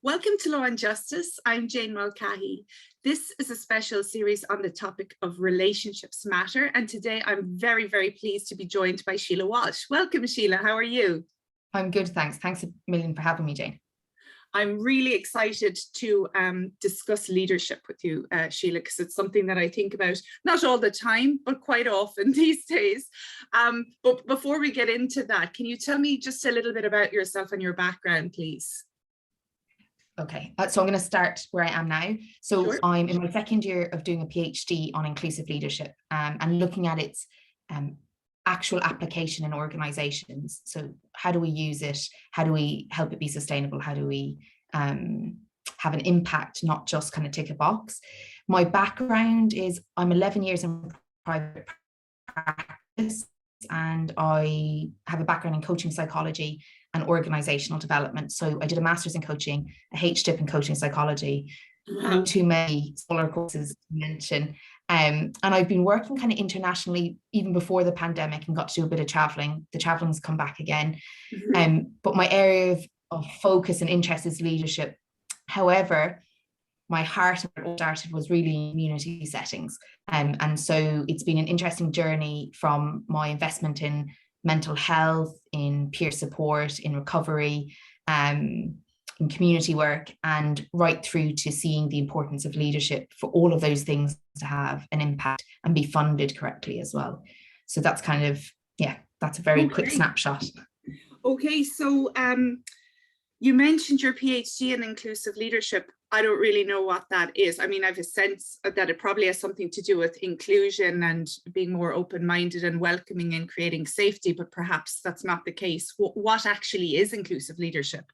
Welcome to Law and Justice. I'm Jane Mulcahy. This is a special series on the topic of relationships matter. And today I'm very, very pleased to be joined by Síle Walsh. Welcome, Síle. How are you? I'm good, thanks. Thanks a million for having me, Jane. I'm really excited to discuss leadership with you, Síle, because it's something that I think about not all the time, but quite often these days. But before we get into that, can you tell me just a little bit about yourself and your background, please? Okay, so I'm going to start where I am now. So Sure. I'm in my second year of doing a PhD on inclusive leadership and looking at its actual application in organizations. So how do we use it? How do we help it be sustainable? How do we have an impact, not just kind of tick a box? My background is I'm 11 years in private practice, and I have a background in coaching psychology and organizational development. So I did a master's in coaching, a HDIP in coaching psychology, too many smaller courses to mention. And I've been working kind of internationally even before the pandemic and got to do a bit of traveling. The traveling's come back again. But my area of focus and interest is leadership. However, my heart started was really in community settings. And so it's been an interesting journey from my investment in mental health, in peer support, in recovery, in community work, and right through to seeing the importance of leadership for all of those things to have an impact and be funded correctly as well. So that's kind of, that's a very quick snapshot. Okay, so you mentioned your PhD in inclusive leadership. I don't really know what that is. I mean, I have a sense that it probably has something to do with inclusion and being more open-minded and welcoming and creating safety, but perhaps that's not the case. What actually is inclusive leadership?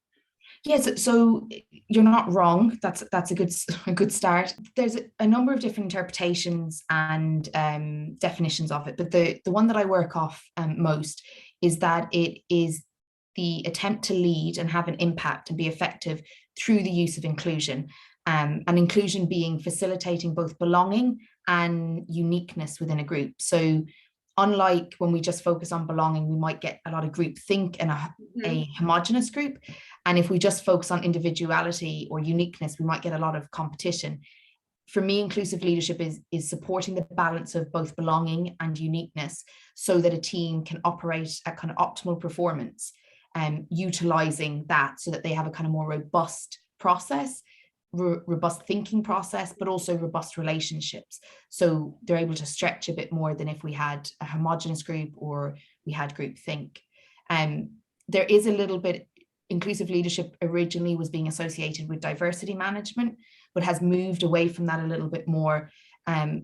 Yes, so you're not wrong. That's a good start. There's a number of different interpretations and definitions of it, but the one that I work off most is that it is the attempt to lead and have an impact and be effective through the use of inclusion, and inclusion being facilitating both belonging and uniqueness within a group. So unlike when we just focus on belonging, we might get a lot of group think in a homogenous group. And if we just focus on individuality or uniqueness, we might get a lot of competition. For me, inclusive leadership is supporting the balance of both belonging and uniqueness so that a team can operate at kind of optimal performance, utilizing that so that they have a kind of more robust process, robust thinking process, but also robust relationships. So they're able to stretch a bit more than if we had a homogenous group or we had group think. There is a little bit, inclusive leadership originally was being associated with diversity management, but has moved away from that a little bit more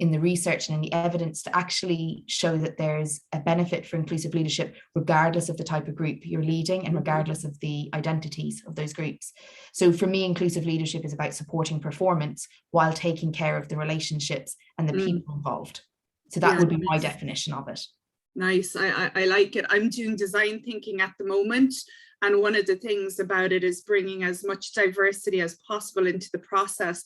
in the research and in the evidence to actually show that there's a benefit for inclusive leadership, regardless of the type of group you're leading and regardless of the identities of those groups. So for me, inclusive leadership is about supporting performance while taking care of the relationships and the people involved. So that would be my definition of it. Nice. I like it. I'm doing design thinking at the moment. And one of the things about it is bringing as much diversity as possible into the process.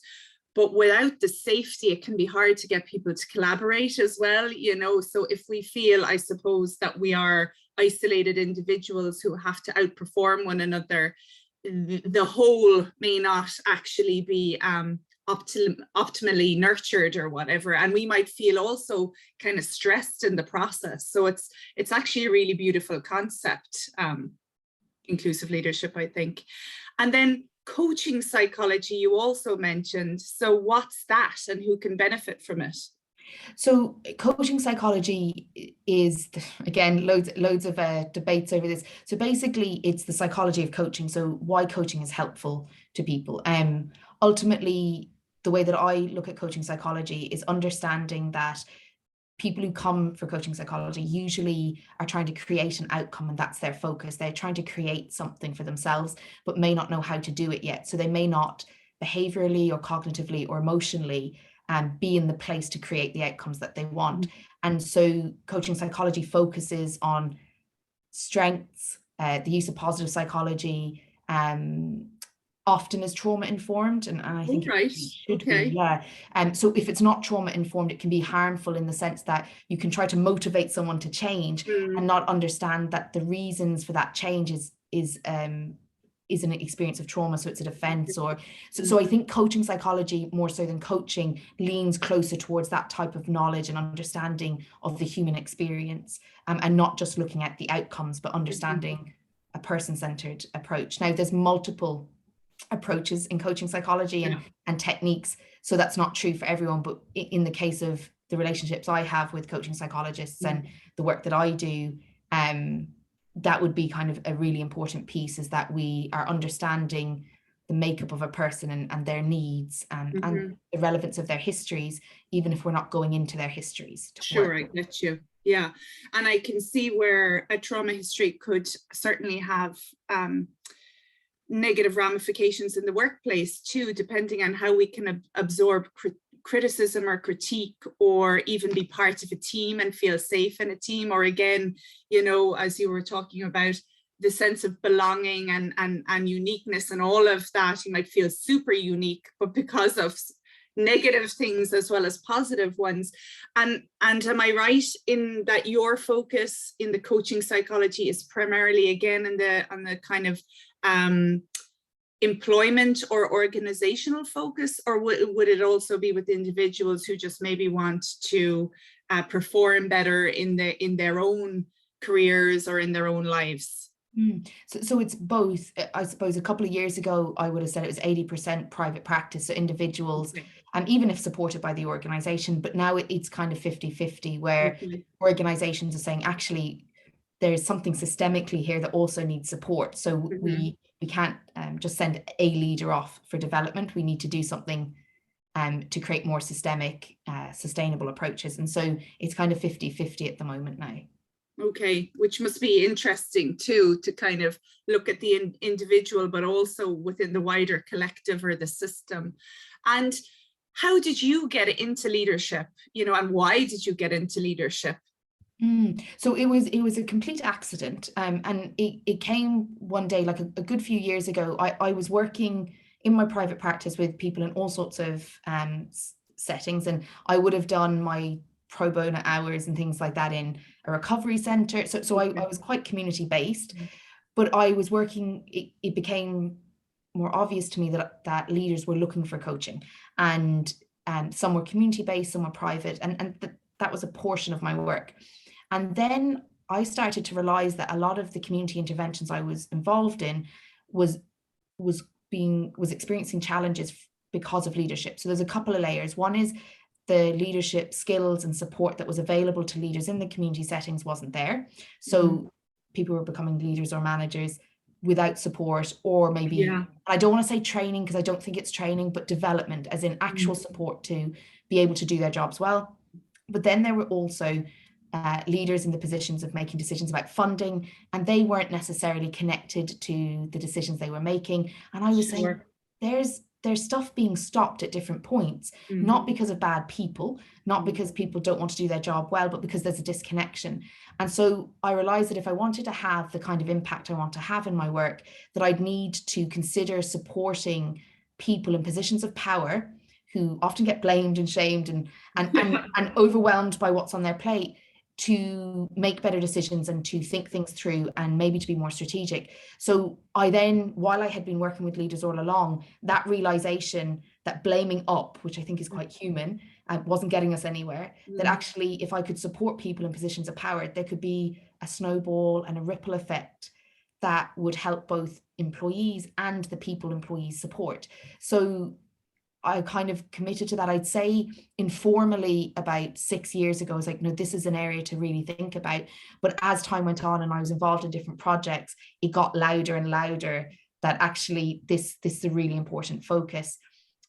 But without the safety, it can be hard to get people to collaborate as well, you know. So if we feel, I suppose, that we are isolated individuals who have to outperform one another, the whole may not actually be optimally nurtured or whatever. And we might feel also kind of stressed in the process. So it's actually a really beautiful concept, inclusive leadership, I think. And then coaching psychology, you also mentioned. So what's that and who can benefit from it? So coaching psychology is, again, loads of debates over this. So basically, it's the psychology of coaching. So why coaching is helpful to people. Ultimately, the way that I look at coaching psychology is understanding that people who come for coaching psychology usually are trying to create an outcome, and that's their focus. They're trying to create something for themselves, but may not know how to do it yet. So they may not behaviorally or cognitively or emotionally be in the place to create the outcomes that they want. And so coaching psychology focuses on strengths, the use of positive psychology, often is trauma informed, and I think it should be, so if it's not trauma informed, it can be harmful in the sense that you can try to motivate someone to change and not understand that the reasons for that change is is an experience of trauma, so it's a defense, or so I think coaching psychology, more so than coaching, leans closer towards that type of knowledge and understanding of the human experience, and not just looking at the outcomes, but understanding a person-centered approach. Now, there's multiple approaches in coaching psychology and techniques, so that's not true for everyone, but in the case of the relationships I have with coaching psychologists and the work that I do, that would be kind of a really important piece, is that we are understanding the makeup of a person and their needs and the relevance of their histories, even if we're not going into their histories. Sure, I get you. Yeah, and I can see where a trauma history could certainly have negative ramifications in the workplace too, depending on how we can absorb criticism or critique, or even be part of a team and feel safe in a team. Or again, you know, as you were talking about, the sense of belonging and uniqueness and all of that, you might feel super unique, but because of negative things as well as positive ones. And am I right in that your focus in the coaching psychology is primarily again on the kind of employment or organizational focus, or would it also be with individuals who just maybe want to perform better in their own careers or in their own lives? So it's both. I suppose a couple of years ago, I would have said it was 80% private practice, so individuals, and even if supported by the organization, but now it's kind of 50-50, where organizations are saying, actually, there's something systemically here that also needs support. So we can't just send a leader off for development. We need to do something to create more systemic, sustainable approaches. And so it's kind of 50-50 at the moment now. Okay, which must be interesting too, to kind of look at the individual, but also within the wider collective or the system. And how did you get into leadership, you know, and why did you get into leadership? So it was a complete accident, and it came one day, like a good few years ago. I was working in my private practice with people in all sorts of settings, and I would have done my pro bono hours and things like that in a recovery center. So I was quite community based, but I was working. It became more obvious to me that leaders were looking for coaching, and some were community based, some were private, and that was a portion of my work. And then I started to realize that a lot of the community interventions I was involved in was experiencing challenges because of leadership. So there's a couple of layers. One is the leadership skills and support that was available to leaders in the community settings wasn't there. So people were becoming leaders or managers without support, or maybe, I don't want to say training because I don't think it's training, but development, as in actual support to be able to do their jobs well. But then there were also leaders in the positions of making decisions about funding, and they weren't necessarily connected to the decisions they were making. And I was saying, there's stuff being stopped at different points, not because of bad people, not because people don't want to do their job well, but because there's a disconnection. And so I realized that if I wanted to have the kind of impact I want to have in my work, that I'd need to consider supporting people in positions of power who often get blamed and shamed and overwhelmed by what's on their plate, to make better decisions and to think things through and maybe to be more strategic. So I then, while I had been working with leaders all along, that realization that blaming up, which I think is quite human, wasn't getting us anywhere, that actually if I could support people in positions of power, there could be a snowball and a ripple effect that would help both employees and the people employees support. So I kind of committed to that. I'd say informally about 6 years ago, I was like, no, this is an area to really think about. But as time went on and I was involved in different projects, it got louder and louder that actually this is a really important focus.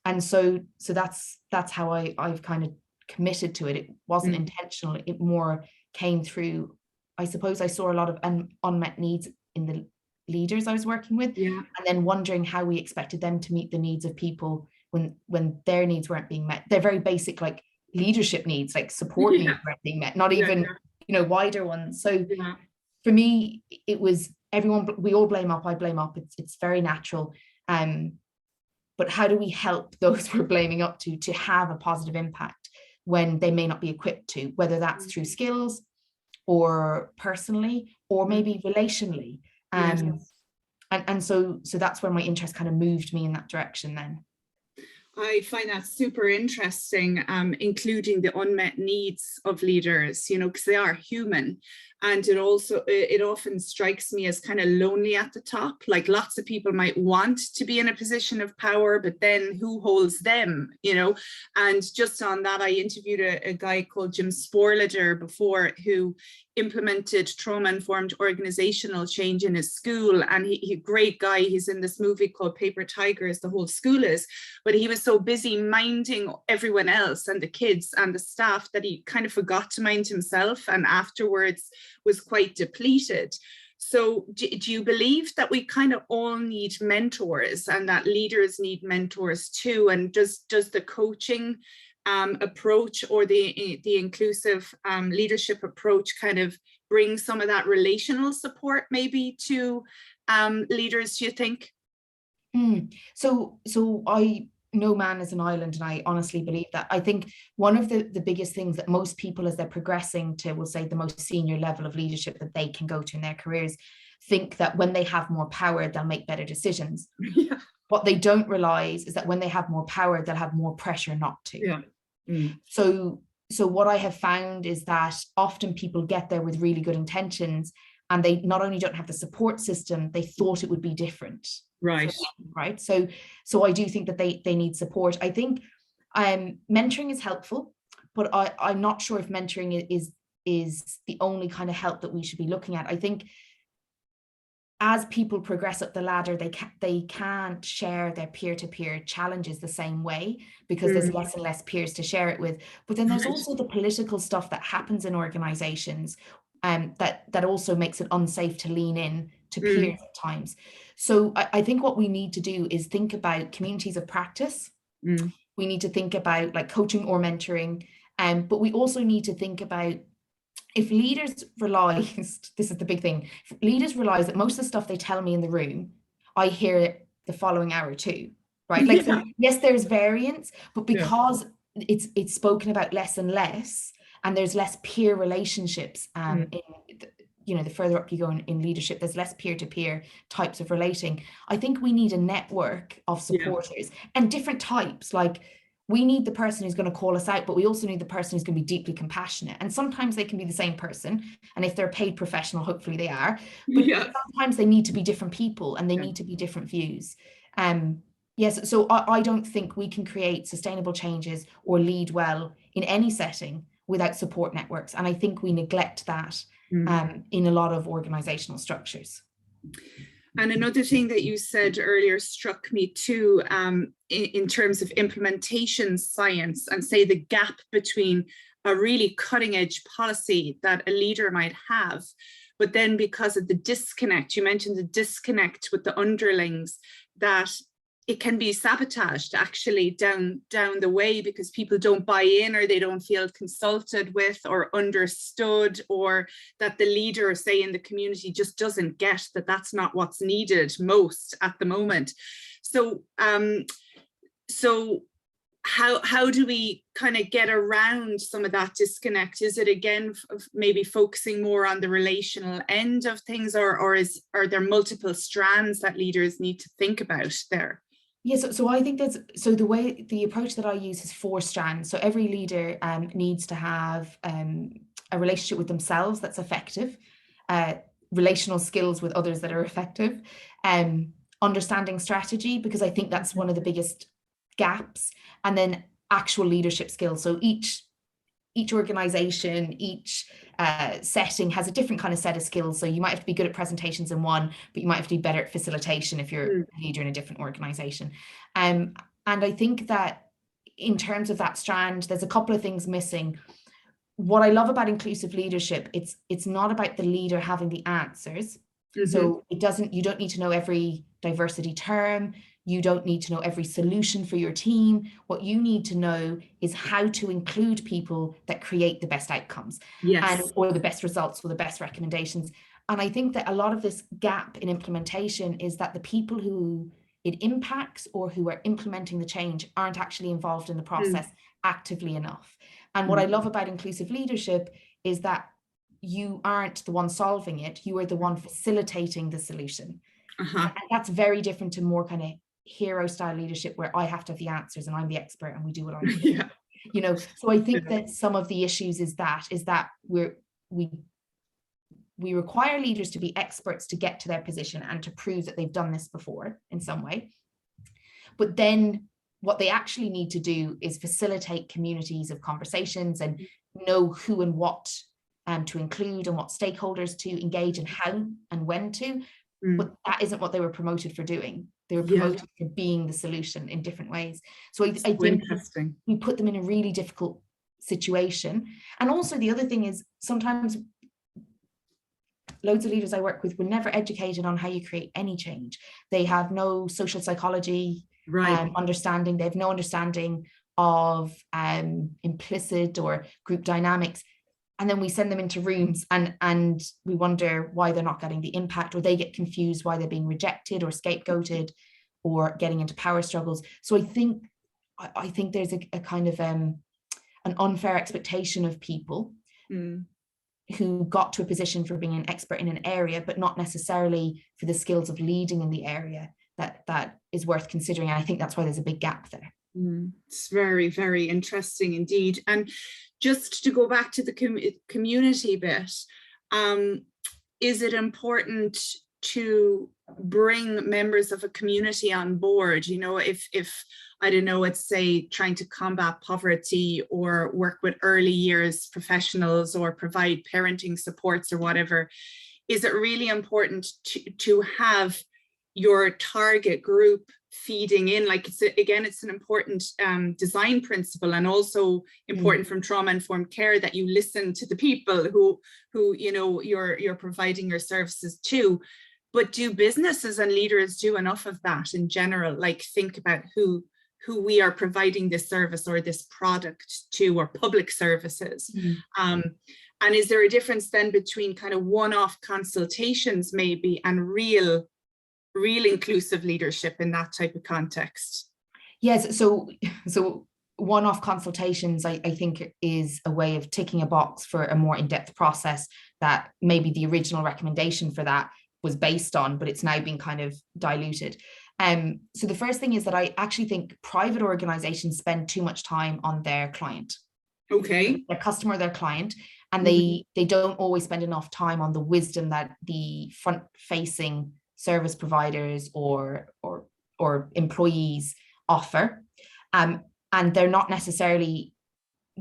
And so that's how I've kind of committed to it. It wasn't intentional. It more came through, I suppose I saw a lot of unmet needs in the leaders I was working with, and then wondering how we expected them to meet the needs of people when their needs weren't being met. They're very basic, like leadership needs, like support needs weren't being met, not even wider ones. So for me, it was everyone, we all blame up, I blame up, it's very natural. But how do we help those we're blaming up to have a positive impact when they may not be equipped to, whether that's through skills or personally or maybe relationally. And so that's where my interest kind of moved me in that direction then. I find that super interesting, including the unmet needs of leaders, you know, because they are human. And it often strikes me as kind of lonely at the top. Like lots of people might want to be in a position of power, but then who holds them, you know? And just on that, I interviewed a guy called Jim Sporleder before, who implemented trauma-informed organizational change in his school. And he great guy. He's in this movie called Paper Tigers, the whole school is. But he was so busy minding everyone else and the kids and the staff that he kind of forgot to mind himself, and afterwards was quite depleted. So do you believe that we kind of all need mentors, and that leaders need mentors too? And does the coaching approach, or the inclusive leadership approach, kind of bring some of that relational support maybe to leaders, do you think? So no man is an island, and I honestly believe that. I think one of the biggest things that most people, as they're progressing to, we'll say, the most senior level of leadership that they can go to in their careers, think that when they have more power, they'll make better decisions. Yeah. What they don't realize is that when they have more power, they'll have more pressure not to. Yeah. So what I have found is that often people get there with really good intentions, and they not only don't have the support system, they thought it would be different. Right. Right. So I do think that they need support. I think mentoring is helpful, but I'm not sure if mentoring is the only kind of help that we should be looking at. I think as people progress up the ladder, they can't share their peer-to-peer challenges the same way, because there's less and less peers to share it with. But then there's also the political stuff that happens in organizations that also makes it unsafe to lean in to peers at times. So I think what we need to do is think about communities of practice. We need to think about like coaching or mentoring, but we also need to think about, if leaders realized, this is the big thing, if leaders realize that most of the stuff they tell me in the room, I hear it the following hour too, right? Like, so yes, there's variance, but because it's spoken about less and less, and there's less peer relationships, the further up you go in leadership, there's less peer-to-peer types of relating. I think we need a network of supporters and different types. Like, we need the person who's going to call us out, but we also need the person who's going to be deeply compassionate. And sometimes they can be the same person. And if they're a paid professional, hopefully they are. But sometimes they need to be different people, and they need to be different views. Yes, so I don't think we can create sustainable changes or lead well in any setting without support networks. And I think we neglect that in a lot of organizational structures. And another thing that you said earlier struck me too, in terms of implementation science, and say the gap between a really cutting edge policy that a leader might have, but then because of the disconnect, you mentioned the disconnect with the underlings, that it can be sabotaged actually down the way, because people don't buy in, or they don't feel consulted with or understood, or that the leader, say in the community, just doesn't get that that's not what's needed most at the moment. So how do we kind of get around some of that disconnect? Is it again maybe focusing more on the relational end of things, or are there multiple strands that leaders need to think about there? Yeah, so I think the approach that I use is 4 strands. So every leader needs to have a relationship with themselves that's effective, relational skills with others that are effective, understanding strategy, because I think that's one of the biggest gaps, and then actual leadership skills. So each organization, each setting has a different kind of set of skills. So you might have to be good at presentations in one, but you might have to be better at facilitation if you're a leader in a different organization. And I think that in terms of that strand, there's a couple of things missing. What I love about inclusive leadership, it's not about the leader having the answers. So you don't need to know every diversity term. You don't need to know every solution for your team. What you need to know is how to include people that create the best outcomes, or the best results, or the best recommendations. And I think that a lot of this gap in implementation is that the people who it impacts, or who are implementing the change, aren't actually involved in the process actively enough. And what I love about inclusive leadership is that you aren't the one solving it, you are the one facilitating the solution. Uh-huh. And that's very different to more kind of hero style leadership where I have to have the answers and I'm the expert and we do what I'm doing. Yeah. You know, so I think that some of the issues is that we require leaders to be experts to get to their position and to prove that they've done this before in some way. But then what they actually need to do is facilitate communities of conversations and know who and what to include and what stakeholders to engage and how and when to. But that isn't what they were promoted for doing. They were promoted for being the solution in different ways. So I think we put them in a really difficult situation. And also the other thing is sometimes loads of leaders I work with were never educated on how you create any change. They have no social psychology understanding. They have no understanding of implicit or group dynamics. And then we send them into rooms and we wonder why they're not getting the impact, or they get confused why they're being rejected or scapegoated or getting into power struggles. So I think there's a kind of an unfair expectation of people who got to a position for being an expert in an area, but not necessarily for the skills of leading in the area that is worth considering. And I think that's why there's a big gap there. It's very, very interesting indeed. And just to go back to the community bit, is it important to bring members of a community on board? You know, if I don't know, let's say trying to combat poverty or work with early years professionals or provide parenting supports or whatever, is it really important to have your target group feeding in? Like, it's an important design principle, and also important from trauma-informed care that you listen to the people who you know you're providing your services to. But do businesses and leaders do enough of that in general? Like, think about who we are providing this service or this product to, or public services. And is there a difference then between kind of one-off consultations maybe and real inclusive leadership in that type of context? Yes, so one-off consultations, I think, is a way of ticking a box for a more in-depth process that maybe the original recommendation for that was based on, but it's now been kind of diluted. So the first thing is that I actually think private organizations spend too much time on their client. Okay. Their customer, their client, and they don't always spend enough time on the wisdom that the front-facing service providers or employees offer, and they're not necessarily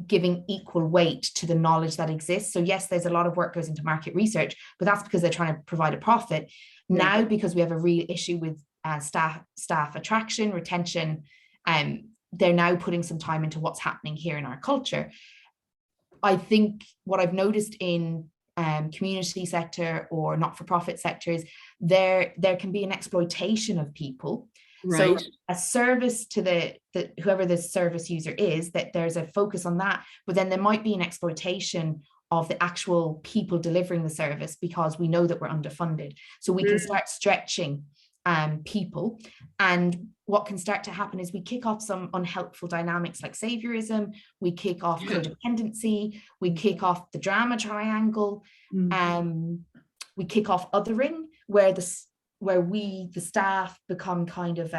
giving equal weight to the knowledge that exists. So yes, there's a lot of work goes into market research, but that's because they're trying to provide a profit. Now, because we have a real issue with staff attraction, retention, they're now putting some time into what's happening here in our culture. I think what I've noticed in community sector or not-for-profit sectors, there can be an exploitation of people. So a service to the whoever the service user is, that there's a focus on that, but then there might be an exploitation of the actual people delivering the service because we know that we're underfunded. So we can start stretching people, and what can start to happen is we kick off some unhelpful dynamics like saviorism, we kick off codependency, we kick off the drama triangle, we kick off othering, where we, the staff, become kind of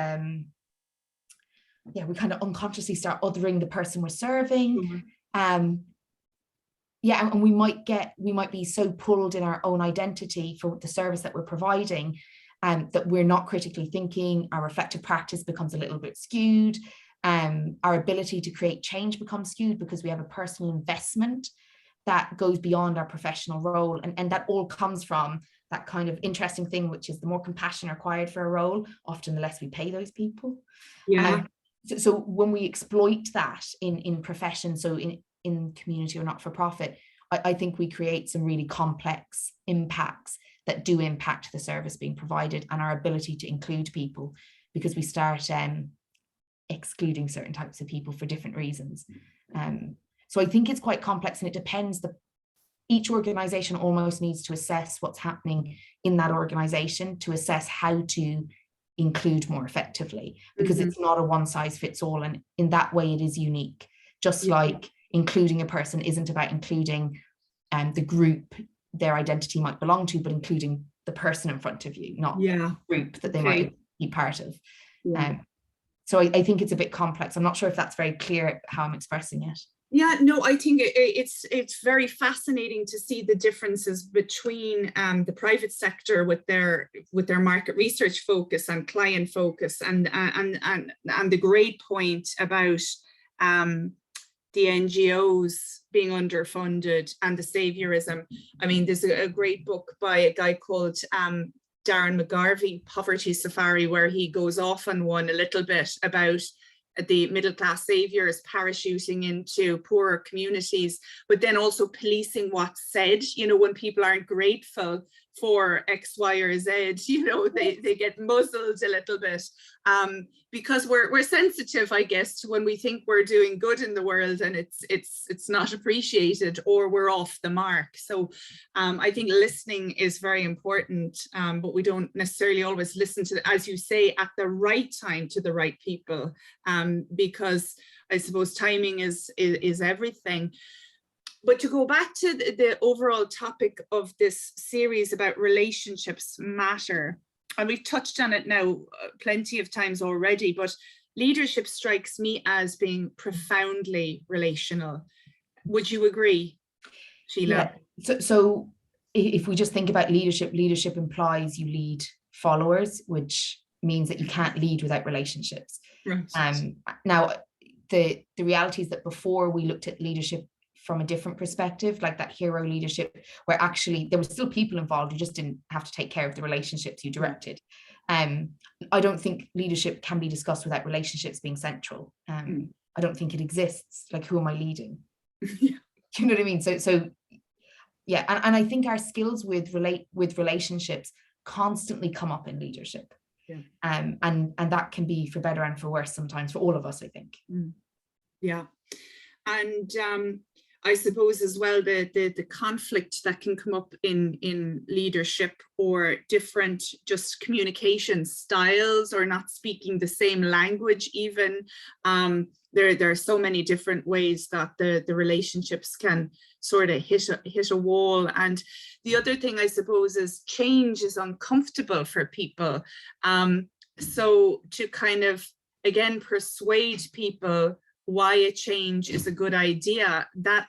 we kind of unconsciously start othering the person we're serving. And we might be so pulled in our own identity for the service that we're providing, that we're not critically thinking. Our reflective practice becomes a little bit skewed. Our ability to create change becomes skewed because we have a personal investment that goes beyond our professional role. And that all comes from that kind of interesting thing, which is the more compassion required for a role, often the less we pay those people. So when we exploit that in profession, so in community or not-for-profit, I think we create some really complex impacts that do impact the service being provided and our ability to include people, because we start excluding certain types of people for different reasons. So I think it's quite complex, and it depends. Each organization almost needs to assess what's happening in that organization to assess how to include more effectively, because it's not a one-size-fits-all, and in that way it is unique. Just like including a person isn't about including the group their identity might belong to, but including the person in front of you, not Yeah. the group that they Okay. might be part of. Yeah. So I think it's a bit complex. I'm not sure if that's very clear how I'm expressing it. Yeah, no, I think it's very fascinating to see the differences between the private sector with their market research focus and client focus, and the great point about the NGOs being underfunded and the saviorism. I mean, there's a great book by a guy called Darren McGarvey, Poverty Safari, where he goes off on one a little bit about the middle class saviors parachuting into poorer communities, but then also policing what's said. You know, when people aren't grateful for X, Y, or Z, you know, they get muzzled a little bit, because we're sensitive, I guess, to when we think we're doing good in the world and it's not appreciated, or we're off the mark. So I think listening is very important, but we don't necessarily always listen to, as you say, at the right time to the right people, because I suppose timing is everything. But to go back to the overall topic of this series about relationships matter, and we've touched on it now plenty of times already, but leadership strikes me as being profoundly relational. Would you agree, Síle? Yeah. So if we just think about leadership implies you lead followers, which means that you can't lead without relationships. Right. Now, the reality is that before we looked at leadership from a different perspective, like that hero leadership, where actually there were still people involved, you just didn't have to take care of the relationships you directed. I don't think leadership can be discussed without relationships being central. I don't think it exists. Like, who am I leading? Yeah. You know what I mean? So yeah, and I think our skills with relationships constantly come up in leadership. Yeah. And that can be for better and for worse sometimes, for all of us, I think. Yeah. And I suppose as well the conflict that can come up in leadership, or different just communication styles, or not speaking the same language even. There are so many different ways that the relationships can sort of hit a wall. And the other thing, I suppose, is change is uncomfortable for people. So to kind of, again, persuade people why a change is a good idea, that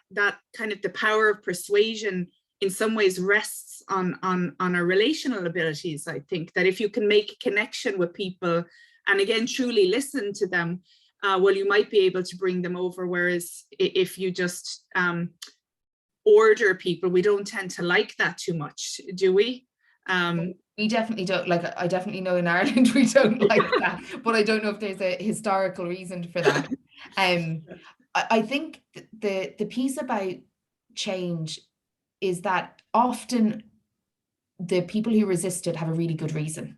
kind of the power of persuasion in some ways rests on our relational abilities. I think that if you can make a connection with people and, again, truly listen to them, well, you might be able to bring them over. Whereas if you just order people, we don't tend to like that too much, do we? We definitely don't. Like, I definitely know in Ireland we don't like that, but I don't know if there's a historical reason for that. I think the piece about change is that often the people who resist it have a really good reason.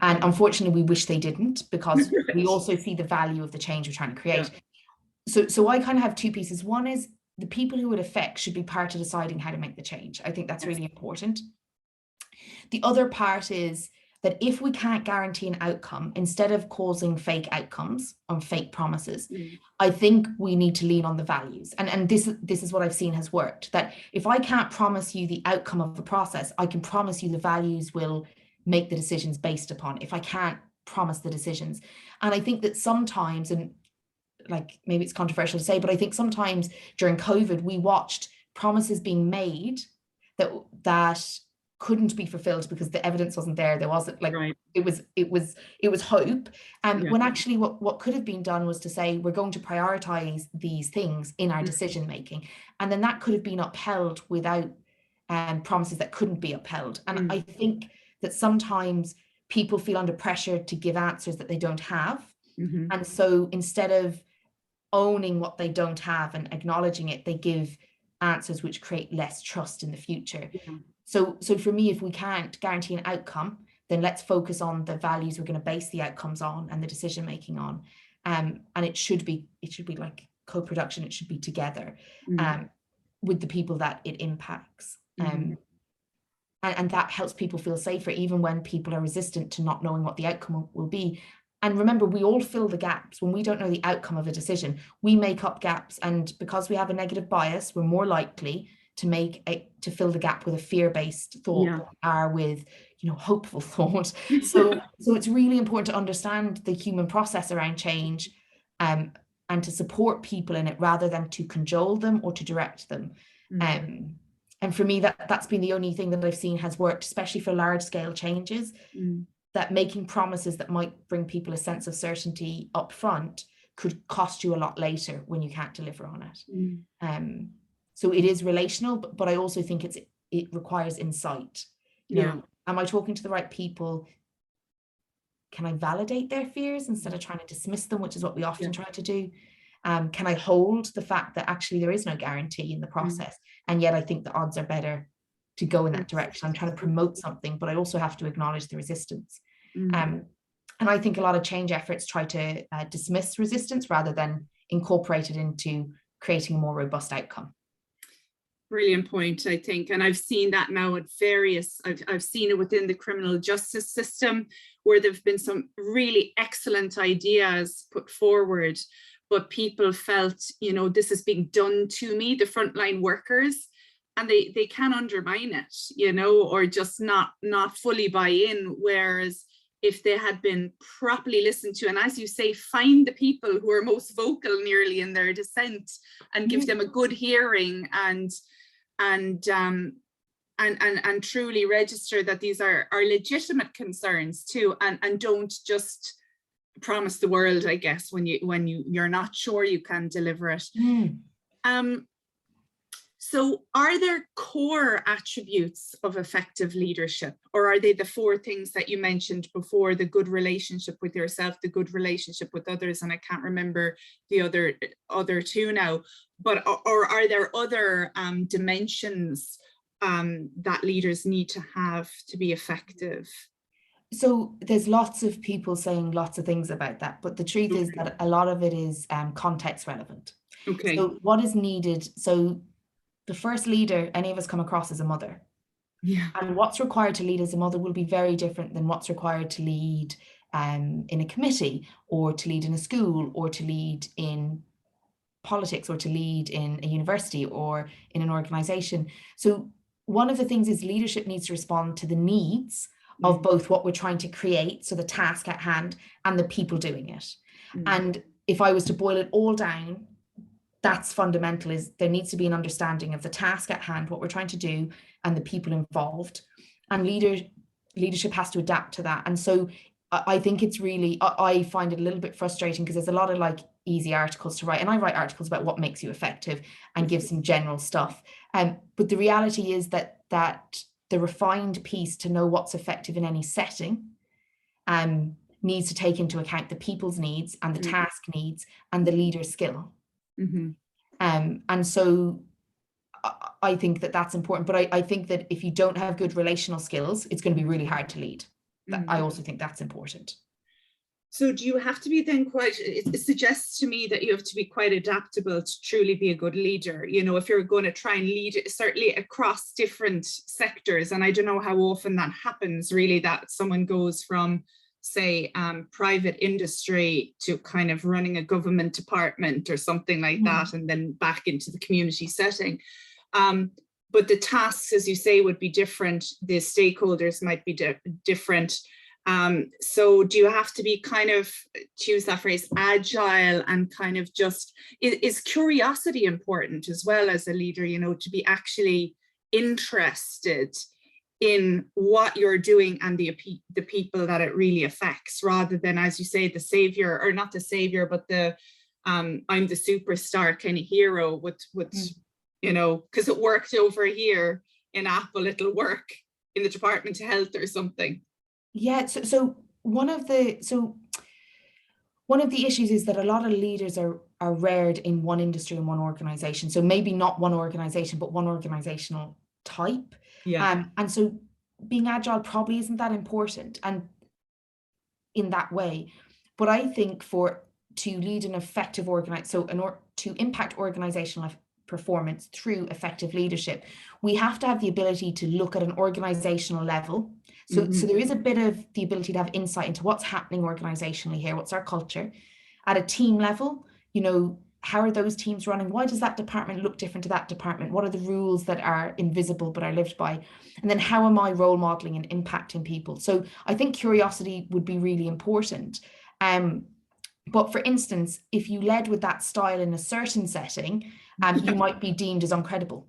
And unfortunately, we wish they didn't, because we also see the value of the change we're trying to create. Yeah. So I kind of have two pieces. One is the people who it affects should be part of deciding how to make the change. I think that's really important. The other part is that if we can't guarantee an outcome, instead of causing fake outcomes on fake promises, I think we need to lean on the values. And this is what I've seen has worked, that if I can't promise you the outcome of the process, I can promise you the values will make the decisions based upon, if I can't promise the decisions. And I think that sometimes, and like, maybe it's controversial to say, but I think sometimes during COVID, we watched promises being made that couldn't be fulfilled because the evidence wasn't there. There wasn't, like, it was hope. When actually what could have been done was to say, we're going to prioritize these things in our decision making. And then that could have been upheld without promises that couldn't be upheld. And I think that sometimes people feel under pressure to give answers that they don't have. And so instead of owning what they don't have and acknowledging it, they give answers which create less trust in the future. So for me, if we can't guarantee an outcome, then let's focus on the values we're going to base the outcomes on and the decision making on. And it should be like co-production. It should be together with the people that it impacts. And that helps people feel safer, even when people are resistant to not knowing what the outcome will be. And remember, we all fill the gaps. When we don't know the outcome of a decision, we make up gaps. And because we have a negative bias, we're more likely to fill the gap with a fear-based thought than we are with, hopeful thought. So it's really important to understand the human process around change, and to support people in it rather than to cajole them or to direct them. And for me, that's been the only thing that I've seen has worked, especially for large scale changes, that making promises that might bring people a sense of certainty up front could cost you a lot later when you can't deliver on it. So it is relational, but I also think it requires insight. Am I talking to the right people? Can I validate their fears instead of trying to dismiss them, which is what we often try to do? Can I hold the fact that actually there is no guarantee in the process, and yet I think the odds are better to go in that direction? I'm trying to promote something, but I also have to acknowledge the resistance. And I think a lot of change efforts try to dismiss resistance rather than incorporate it into creating a more robust outcome. Brilliant point, I think. And I've seen that now at I've seen it within the criminal justice system, where there've been some really excellent ideas put forward, but people felt, this is being done to me, the frontline workers, and they can undermine it, or just not fully buy in. Whereas if they had been properly listened to, and as you say, find the people who are most vocal nearly in their dissent and give them a good hearing and truly register that these are legitimate concerns too, and don't just promise the world, I guess, when you're not sure you can deliver it. So are there core attributes of effective leadership, or are they the four things that you mentioned before? The good relationship with yourself, the good relationship with others, and I can't remember the other two now, but or are there other dimensions that leaders need to have to be effective? So there's lots of people saying lots of things about that, but the truth is that a lot of it is context relevant. So what is needed? So the first leader any of us come across is a mother. And what's required to lead as a mother will be very different than what's required to lead in a committee, or to lead in a school, or to lead in politics, or to lead in a university or in an organization. So one of the things is leadership needs to respond to the needs of both what we're trying to create, so the task at hand, and the people doing it. And if I was to boil it all down, that's fundamental, is there needs to be an understanding of the task at hand, what we're trying to do, and the people involved. And leadership has to adapt to that. And so I think it's really, I find it a little bit frustrating because there's a lot of easy articles to write, and I write articles about what makes you effective and give some general stuff. But the reality is that the refined piece to know what's effective in any setting needs to take into account the people's needs and the task needs and the leader's skill. And so I think that that's important, but I think that if you don't have good relational skills, it's going to be really hard to lead. I also think that's important. So do you have to be then it suggests to me that you have to be quite adaptable to truly be a good leader, if you're going to try and lead, certainly across different sectors. And I don't know how often that happens, really, that someone goes from, say, private industry to kind of running a government department or something like that, and then back into the community setting. But the tasks, as you say, would be different. The stakeholders might be different. So do you have to be kind of, to use that phrase, agile, and kind of just, is curiosity important as well as a leader, to be actually interested in what you're doing and the people that it really affects, rather than, as you say, the savior, or not the savior, but the I'm the superstar kind of hero with because it worked over here in Apple, it'll work in the Department of Health or something. Yeah, so one of the issues is that a lot of leaders are reared in one industry and one organization. So maybe not one organization, but one organizational type. And so being agile probably isn't that important, and in that way. But I think to lead an effective to impact organizational performance through effective leadership, we have to have the ability to look at an organizational level. So there is a bit of the ability to have insight into what's happening organizationally here, what's our culture. At a team level, how are those teams running? Why does that department look different to that department? What are the rules that are invisible but are lived by? And then how am I role modeling and impacting people? So I think curiosity would be really important. But for instance, if you led with that style in a certain setting, you might be deemed as uncredible.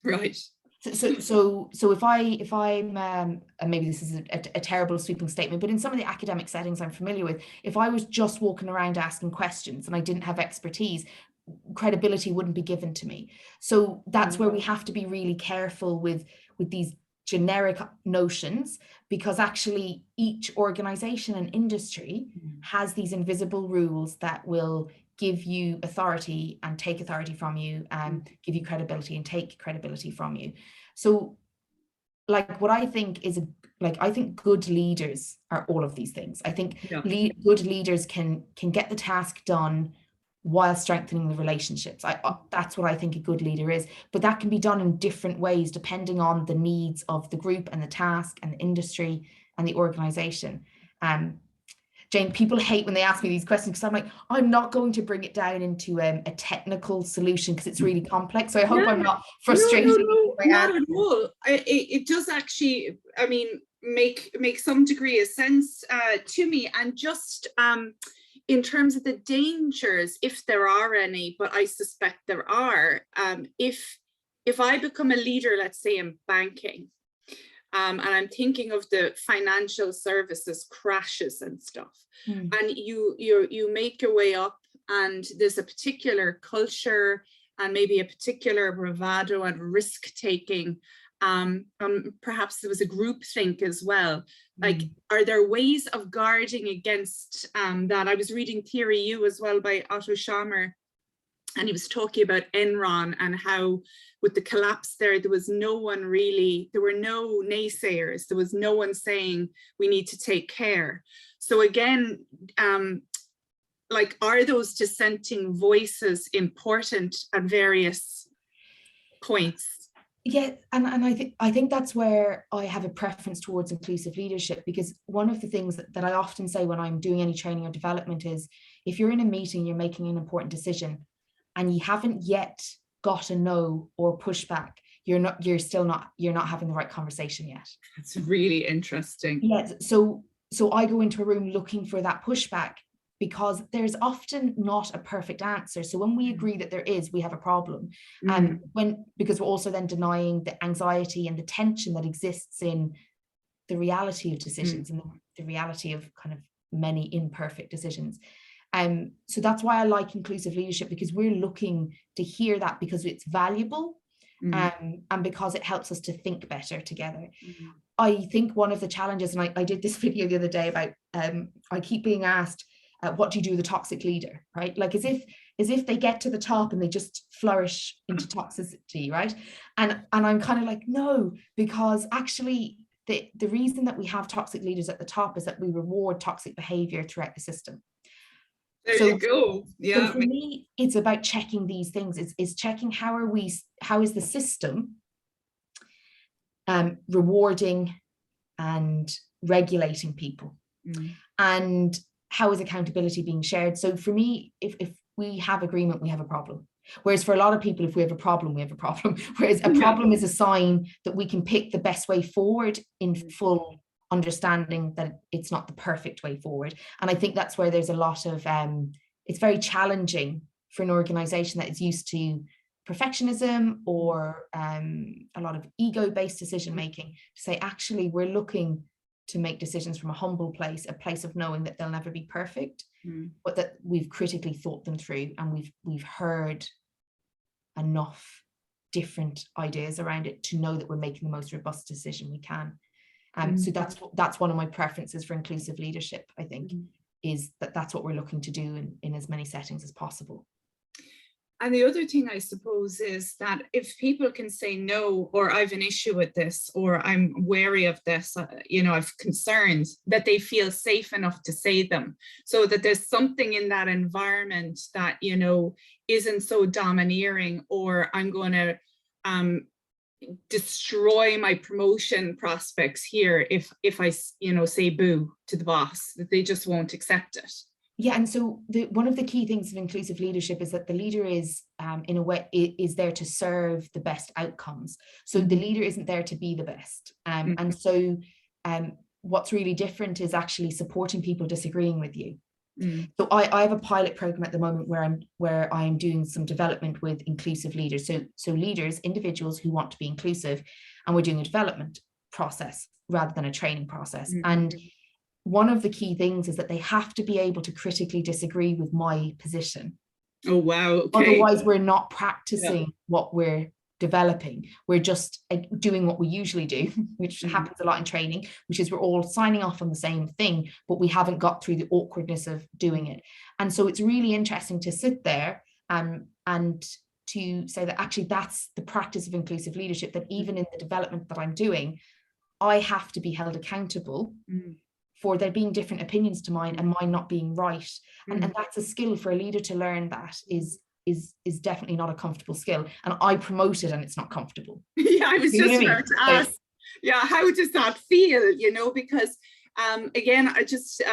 Right. So if I'm and maybe this is a terrible sweeping statement, but in some of the academic settings I'm familiar with, if I was just walking around asking questions and I didn't have expertise, credibility wouldn't be given to me. So that's where we have to be really careful with these generic notions, because actually each organization and industry has these invisible rules that will give you authority and take authority from you, and give you credibility and take credibility from you. So like what I think is I think good leaders are all of these things. I think good leaders can get the task done while strengthening the relationships. That's what I think a good leader is, but that can be done in different ways depending on the needs of the group and the task and the industry and the organization. Jane, people hate when they ask me these questions because I'm like, I'm not going to bring it down into a technical solution because it's really complex. So I hope I'm not frustrating. No, not at all. It does actually, I mean, make some degree of sense to me. And just in terms of the dangers, if there are any, but I suspect there are, if I become a leader, let's say in banking, and I'm thinking of the financial services crashes and stuff, and you make your way up, and there's a particular culture and maybe a particular bravado and risk taking. Perhaps there was a group think as well. Like, are there ways of guarding against that? I was reading Theory U as well by Otto Scharmer, and he was talking about Enron and how with the collapse there was no one really, there were no naysayers. There was no one saying we need to take care. So again, like, are those dissenting voices important at various points? Yeah, and I think that's where I have a preference towards inclusive leadership, because one of the things that I often say when I'm doing any training or development is, if you're in a meeting, you're making an important decision, and you haven't yet got a no or pushback, you're not having the right conversation yet. It's really interesting. Yeah, so I go into a room looking for that pushback, because there's often not a perfect answer. So when we agree that there is, we have a problem. And because we're also then denying the anxiety and the tension that exists in the reality of decisions and the reality of kind of many imperfect decisions. So that's why I like inclusive leadership, because we're looking to hear that, because it's valuable, and because it helps us to think better together. I think one of the challenges, and I did this video the other day about, I keep being asked, what do you do with a toxic leader, right? Like, as if they get to the top and they just flourish into toxicity, right? And I'm kind of like, no, because actually the reason that we have toxic leaders at the top is that we reward toxic behavior throughout the system. There you go. Yeah. So for me, it's about checking these things. It's checking how is the system rewarding and regulating people, and how is accountability being shared? So for me, if we have agreement, we have a problem. Whereas for a lot of people, if we have a problem, we have a problem. Whereas a problem is a sign that we can pick the best way forward in full understanding that it's not the perfect way forward. And I think that's where there's a lot of, it's very challenging for an organization that is used to perfectionism or a lot of ego-based decision-making to say, actually, we're looking to make decisions from a humble place, a place of knowing that they'll never be perfect, but that we've critically thought them through, and we've heard enough different ideas around it to know that we're making the most robust decision we can. So that's one of my preferences for inclusive leadership, I think, is that's what we're looking to do in as many settings as possible. And the other thing, I suppose, is that if people can say no, or I've an issue with this, or I'm wary of this, I've concerns, that they feel safe enough to say them, so that there's something in that environment that, isn't so domineering, or I'm going to destroy my promotion prospects here if I, say boo to the boss, that they just won't accept it. Yeah, and so one of the key things of inclusive leadership is that the leader is, in a way, is there to serve the best outcomes. So the leader isn't there to be the best. And so what's really different is actually supporting people disagreeing with you. So I have a pilot program at the moment where I'm doing some development with inclusive leaders. So leaders, individuals who want to be inclusive, and we're doing a development process rather than a training process. And one of the key things is that they have to be able to critically disagree with my position. Oh, wow. Okay. Otherwise, we're not practicing what we're developing. We're just doing what we usually do, which happens a lot in training, which is we're all signing off on the same thing, but we haven't got through the awkwardness of doing it. And so it's really interesting to sit there and to say that actually that's the practice of inclusive leadership, that even in the development that I'm doing, I have to be held accountable for there being different opinions to mine and mine not being right. And that's a skill for a leader to learn. That is definitely not a comfortable skill. And I promote it and it's not comfortable. Yeah, I was just about to ask, yeah, how does that feel? You know, because again,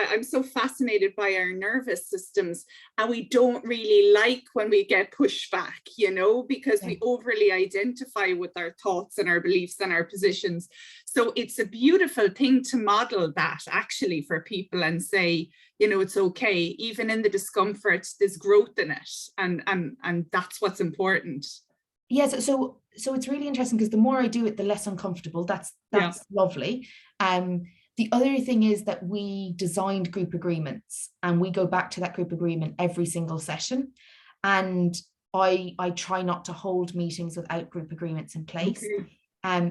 I'm so fascinated by our nervous systems, and we don't really like when we get pushback, you know, because we overly identify with our thoughts and our beliefs and our positions. So it's a beautiful thing to model that actually for people and say, you know, it's okay, even in the discomfort, there's growth in it, and that's what's important. Yes, so it's really interesting because the more I do it, the less uncomfortable. That's lovely. The other thing is that we designed group agreements, and we go back to that group agreement every single session. And I try not to hold meetings without group agreements in place,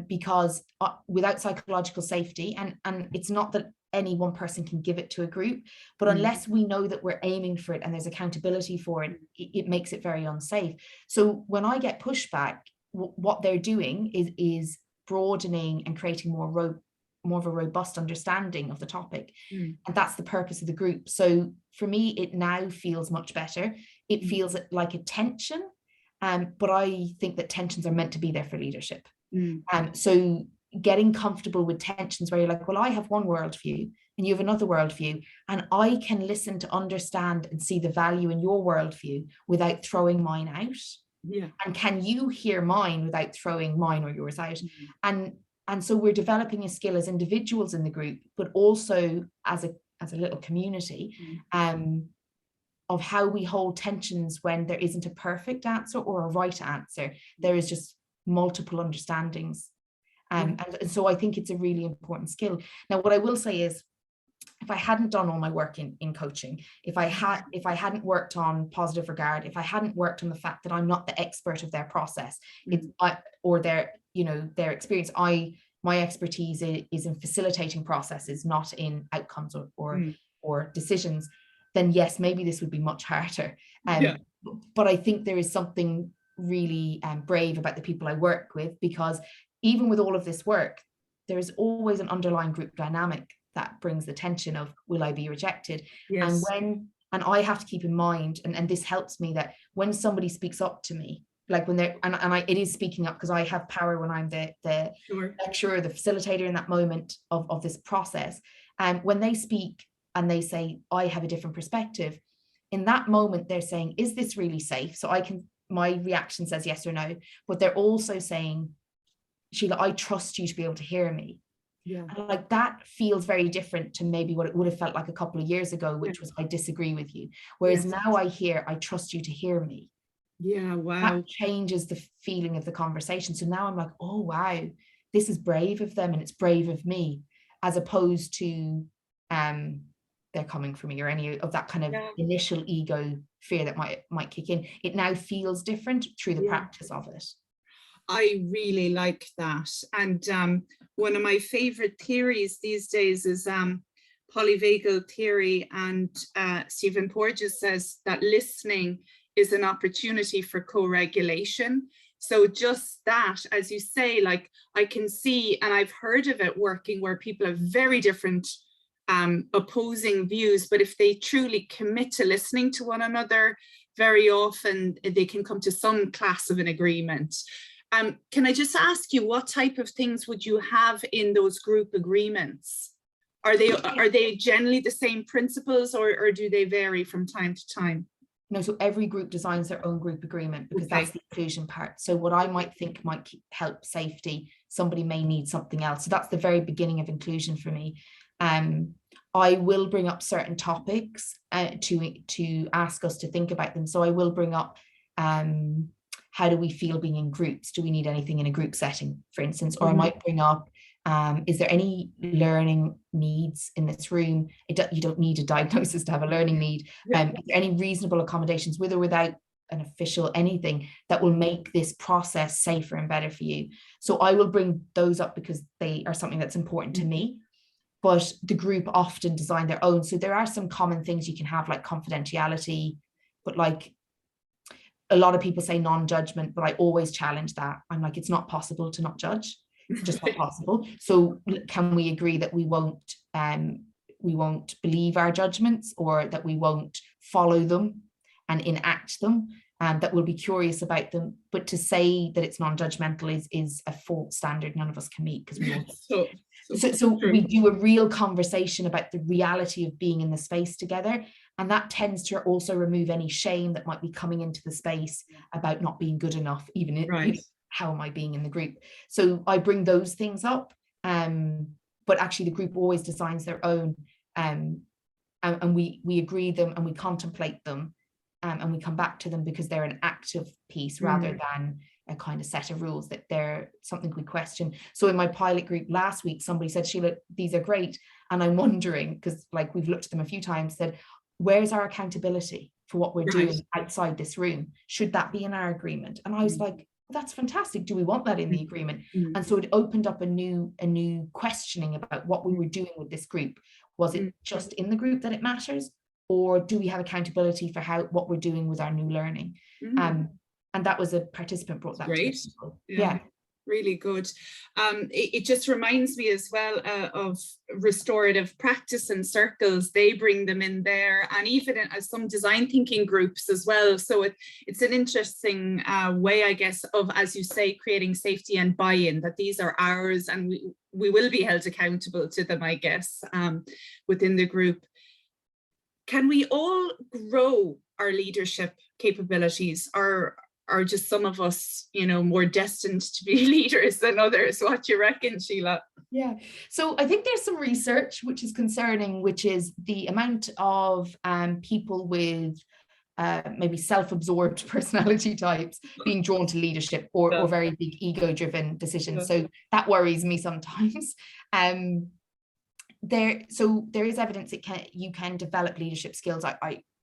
because without psychological safety, and it's not that any one person can give it to a group, but unless we know that we're aiming for it and there's accountability for it, it makes it very unsafe. So when I get pushback, what they're doing is broadening and creating more of a robust understanding of the topic. And that's the purpose of the group. So for me, it now feels much better. It feels like a tension, but I think that tensions are meant to be there for leadership. So getting comfortable with tensions where you're like, well, I have one worldview and you have another worldview, and I can listen to understand and see the value in your worldview without throwing mine out. And can you hear mine without throwing mine or yours out? And so we're developing a skill as individuals in the group, but also as a little community, of how we hold tensions when there isn't a perfect answer or a right answer. There is just multiple understandings. And so I think it's a really important skill. Now, what I will say is, if I hadn't done all my work in coaching, if I hadn't worked on positive regard, if I hadn't worked on the fact that I'm not the expert of their process, or their experience, my expertise is in facilitating processes, not in outcomes or decisions, then yes, maybe this would be much harder. But I think there is something really brave about the people I work with, because even with all of this work, there is always an underlying group dynamic that brings the tension of, will I be rejected? And I have to keep in mind, and this helps me, that when somebody speaks up to me, like when they're, it is speaking up because I have power when I'm the lecturer, the facilitator in that moment of this process. And when they speak and they say, I have a different perspective, in that moment, they're saying, is this really safe? So my reaction says yes or no, but they're also saying, Síle, I trust you to be able to hear me. And like that feels very different to maybe what it would have felt like a couple of years ago, which was, I disagree with you. Whereas now I hear, I trust you to hear me. That changes the feeling of the conversation. So now I'm like, oh wow, this is brave of them and it's brave of me, as opposed to they're coming for me, or any of that kind of initial ego fear that might kick in. It now feels different through the practice of it. I really like that. And one of my favorite theories these days is polyvagal theory. And Stephen Porges says that listening is an opportunity for co-regulation. So just that, as you say, like I can see, and I've heard of it working where people have very different opposing views, but if they truly commit to listening to one another, very often they can come to some class of an agreement. Can I just ask you, what type of things would you have in those group agreements? Are they generally the same principles, or do they vary from time to time? No, so every group designs their own group agreement, because that's the inclusion part. So what I might think might help safety, somebody may need something else. So that's the very beginning of inclusion for me. I will bring up certain topics to ask us to think about them. So I will bring up how do we feel being in groups? Do we need anything in a group setting, for instance? Or I might bring up, is there any learning needs in this room? You don't need a diagnosis to have a learning need. Is there any reasonable accommodations, with or without an official anything, that will make this process safer and better for you? So I will bring those up because they are something that's important to me. But the group often design their own. So there are some common things you can have, like confidentiality, but like a lot of people say non-judgment, but I always challenge that. I'm like, it's not possible to not judge. It's just not possible. So can we agree that we won't believe our judgments, or that we won't follow them and enact them, that we'll be curious about them? But to say that it's non-judgmental is a false standard none of us can meet, because we all so we do a real conversation about the reality of being in the space together, and that tends to also remove any shame that might be coming into the space about not being good enough, even how am I being in the group? So I bring those things up, but actually the group always designs their own, and we agree them and we contemplate them, and we come back to them because they're an active piece rather than a kind of set of rules, that they're something we question. So in my pilot group last week, somebody said, Síle, these are great. And I'm wondering, because like we've looked at them a few times, said, where's our accountability for what we're doing outside this room? Should that be in our agreement? And I was like, well, that's fantastic. Do we want that in the agreement? And so it opened up a new questioning about what we were doing with this group. Was it just in the group that it matters? Or do we have accountability for what we're doing with our new learning? And that was a participant brought that great. To yeah. Really good. It just reminds me as well of restorative practice and circles. They bring them in there, and even as some design thinking groups as well. So it's an interesting way, I guess, of, as you say, creating safety and buy-in, that these are ours and we will be held accountable to them, I guess, within the group. Can we all grow our leadership capabilities, or are just some of us, more destined to be leaders than others? What do you reckon, Síle? Yeah, so I think there's some research which is concerning, which is the amount of people with maybe self-absorbed personality types being drawn to leadership, or very big ego-driven decisions. So that worries me sometimes. There is evidence you can develop leadership skills.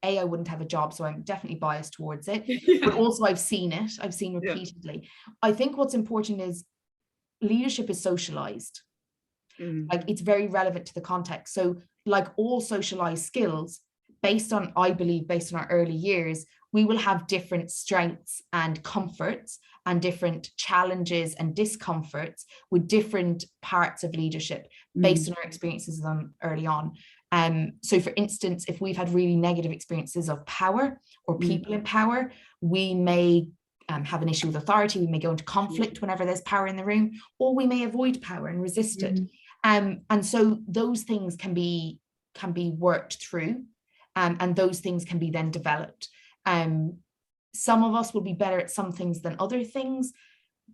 I wouldn't have a job, so I'm definitely biased towards it. But also I've seen repeatedly. I think what's important is leadership is socialized. Like, it's very relevant to the context. So like all socialized skills, I believe based on our early years, we will have different strengths and comforts and different challenges and discomforts with different parts of leadership based on our experiences with them early on. So for instance, if we've had really negative experiences of power or people in power, we may have an issue with authority. We may go into conflict whenever there's power in the room, or we may avoid power and resist it. And so those things can be worked through, and those things can be then developed. Some of us will be better at some things than other things,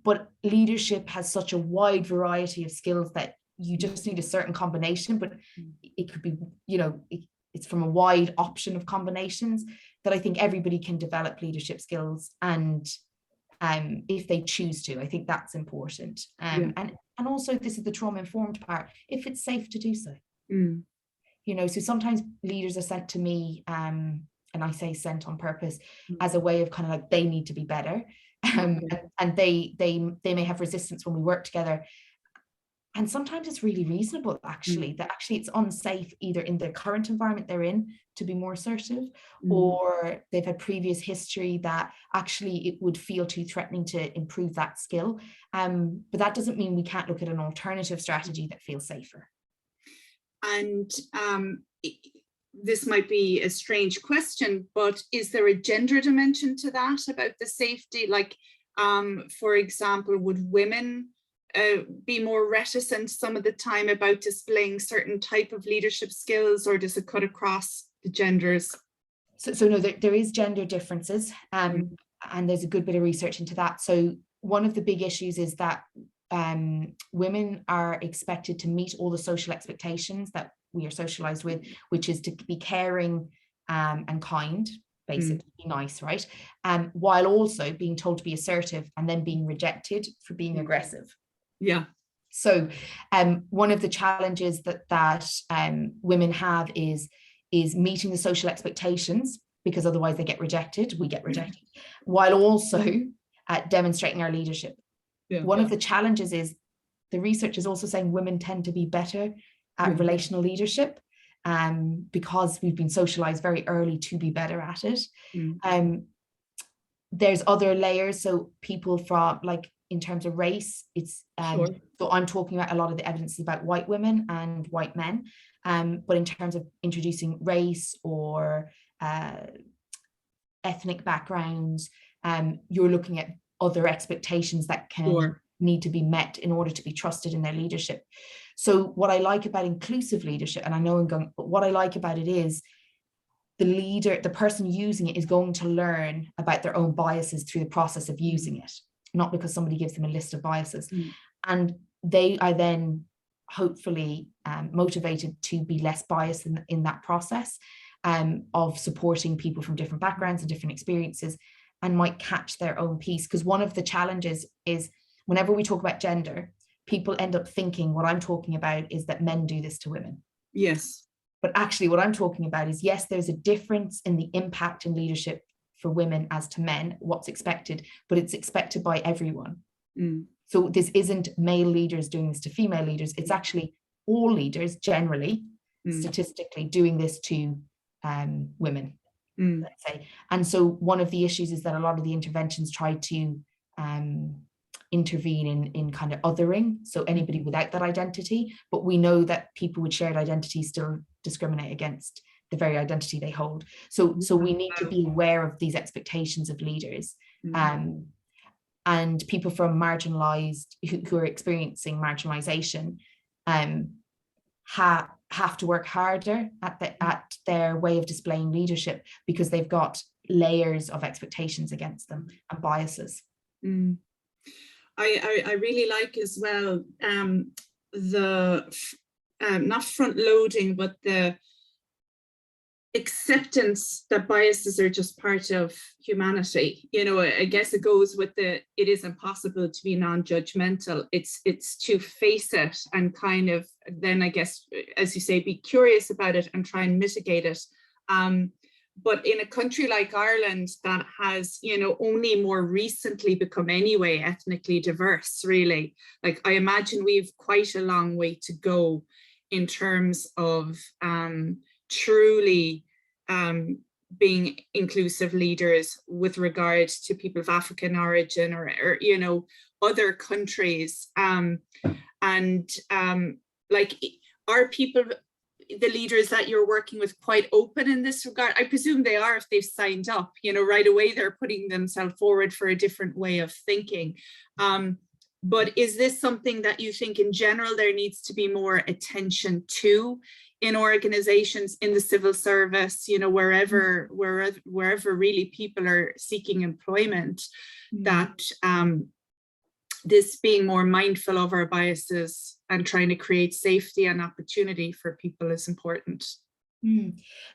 but leadership has such a wide variety of skills that you just need a certain combination, but it could be, it's from a wide option of combinations that I think everybody can develop leadership skills, and if they choose to. I think that's important. And also, this is the trauma-informed part, if it's safe to do so. So sometimes leaders are sent to me, and I say sent on purpose, as a way of kind of like, they need to be better. And they may have resistance when we work together. And sometimes it's really reasonable, actually, that actually it's unsafe either in the current environment they're in to be more assertive, or they've had previous history that actually it would feel too threatening to improve that skill. But that doesn't mean we can't look at an alternative strategy that feels safer. And this might be a strange question, but is there a gender dimension to that about the safety? Like, for example, would women be more reticent some of the time about displaying certain type of leadership skills, or does it cut across the genders? So no, there is gender differences, and there's a good bit of research into that. So one of the big issues is that women are expected to meet all the social expectations that we are socialized with, which is to be caring and kind, basically be nice, right? While also being told to be assertive and then being rejected for being aggressive. Yeah. So one of the challenges that women have is meeting the social expectations, because otherwise they get rejected, we get rejected, while also demonstrating our leadership. One of the challenges is the research is also saying women tend to be better at relational leadership, because we've been socialized very early to be better at it. There's other layers, so people from, like, in terms of race, it's so I'm talking about a lot of the evidence about white women and white men, but in terms of introducing race or ethnic backgrounds, you're looking at other expectations that can need to be met in order to be trusted in their leadership. So what I like about inclusive leadership, and I know I'm going, but what I like about it is the leader, the person using it, is going to learn about their own biases through the process of using it, not because somebody gives them a list of biases. And they are then hopefully motivated to be less biased in that process of supporting people from different backgrounds and different experiences, and might catch their own piece. Because one of the challenges is whenever we talk about gender, people end up thinking what I'm talking about is that men do this to women. Yes. But actually what I'm talking about is, yes, there's a difference in the impact in leadership for women as to men, what's expected, but it's expected by everyone. So this isn't male leaders doing this to female leaders. It's actually all leaders generally, statistically, doing this to women, let's say. And so one of the issues is that a lot of the interventions try to intervene in kind of othering, so anybody without that identity, but we know that people with shared identity still discriminate against the very identity they hold. So we need to be aware of these expectations of leaders, and people from marginalized, who are experiencing marginalization, have to work harder at their way of displaying leadership, because they've got layers of expectations against them and biases. I really like as well the not front loading, but the acceptance that biases are just part of humanity. You know, I guess it goes with it is impossible to be non-judgmental. It's to face it and kind of then, I guess, as you say, be curious about it and try and mitigate it. But in a country like Ireland that has, you know, only more recently become anyway ethnically diverse, really, like I imagine we've quite a long way to go in terms of truly being inclusive leaders with regard to people of African origin or you know, other countries. Like, are people, the leaders that you're working with, quite open in this regard? I presume they are. If they've signed up, you know, right away they're putting themselves forward for a different way of thinking. But is this something that you think in general there needs to be more attention to in organizations, in the civil service, you know, wherever really people are seeking employment, that this being more mindful of our biases and trying to create safety and opportunity for people is important?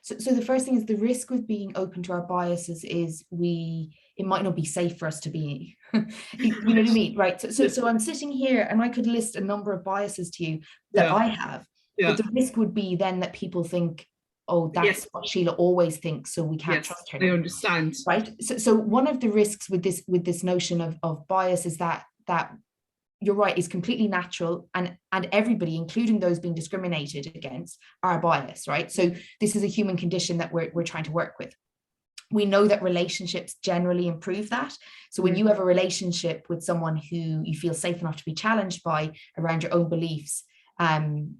So the first thing is, the risk with being open to our biases is it might not be safe for us to be. You know what I mean, right? So I'm sitting here and I could list a number of biases to you that I have, but the risk would be then that people think, oh, that's what Síle always thinks, so we can't trust her. I understand. Right. So one of the risks with this notion of bias is that you're right, is completely natural, and everybody, including those being discriminated against, are biased, right? So this is a human condition that we're trying to work with. We know that relationships generally improve that. So when you have a relationship with someone who you feel safe enough to be challenged by around your own beliefs, then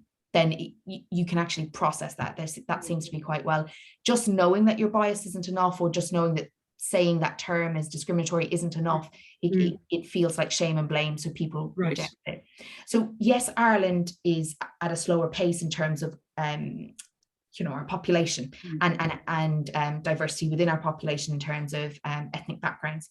you can actually process that. That seems to be quite well. Just knowing that your bias isn't enough, or just knowing that saying that term is discriminatory isn't enough. It feels like shame and blame, so people reject it. So yes, Ireland is at a slower pace in terms of our population and diversity within our population in terms of ethnic backgrounds.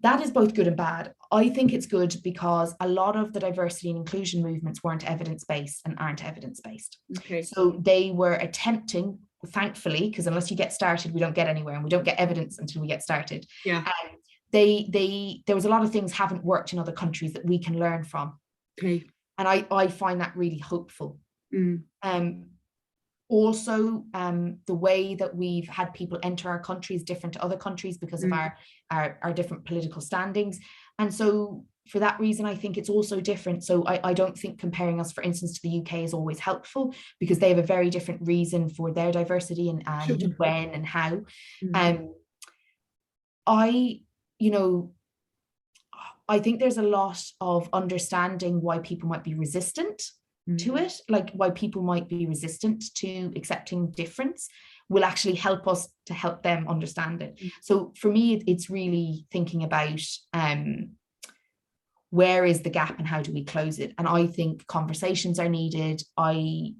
That is both good and bad. I think it's good because a lot of the diversity and inclusion movements weren't evidence-based and aren't evidence-based. Okay. So they were attempting, thankfully, because unless you get started, we don't get anywhere, and we don't get evidence until we get started. Yeah. There was a lot of things haven't worked in other countries that we can learn from. Okay. And I find that really hopeful. Also, the way that we've had people enter our country is different to other countries because of our different political standings. And so for that reason, I think it's also different. So I don't think comparing us, for instance, to the UK is always helpful, because they have a very different reason for their diversity and when and how. I think there's a lot of understanding why people might be resistant to it, like why people might be resistant to accepting difference will actually help us to help them understand it. So for me, it's really thinking about where is the gap and how do we close it? And I think conversations are needed. I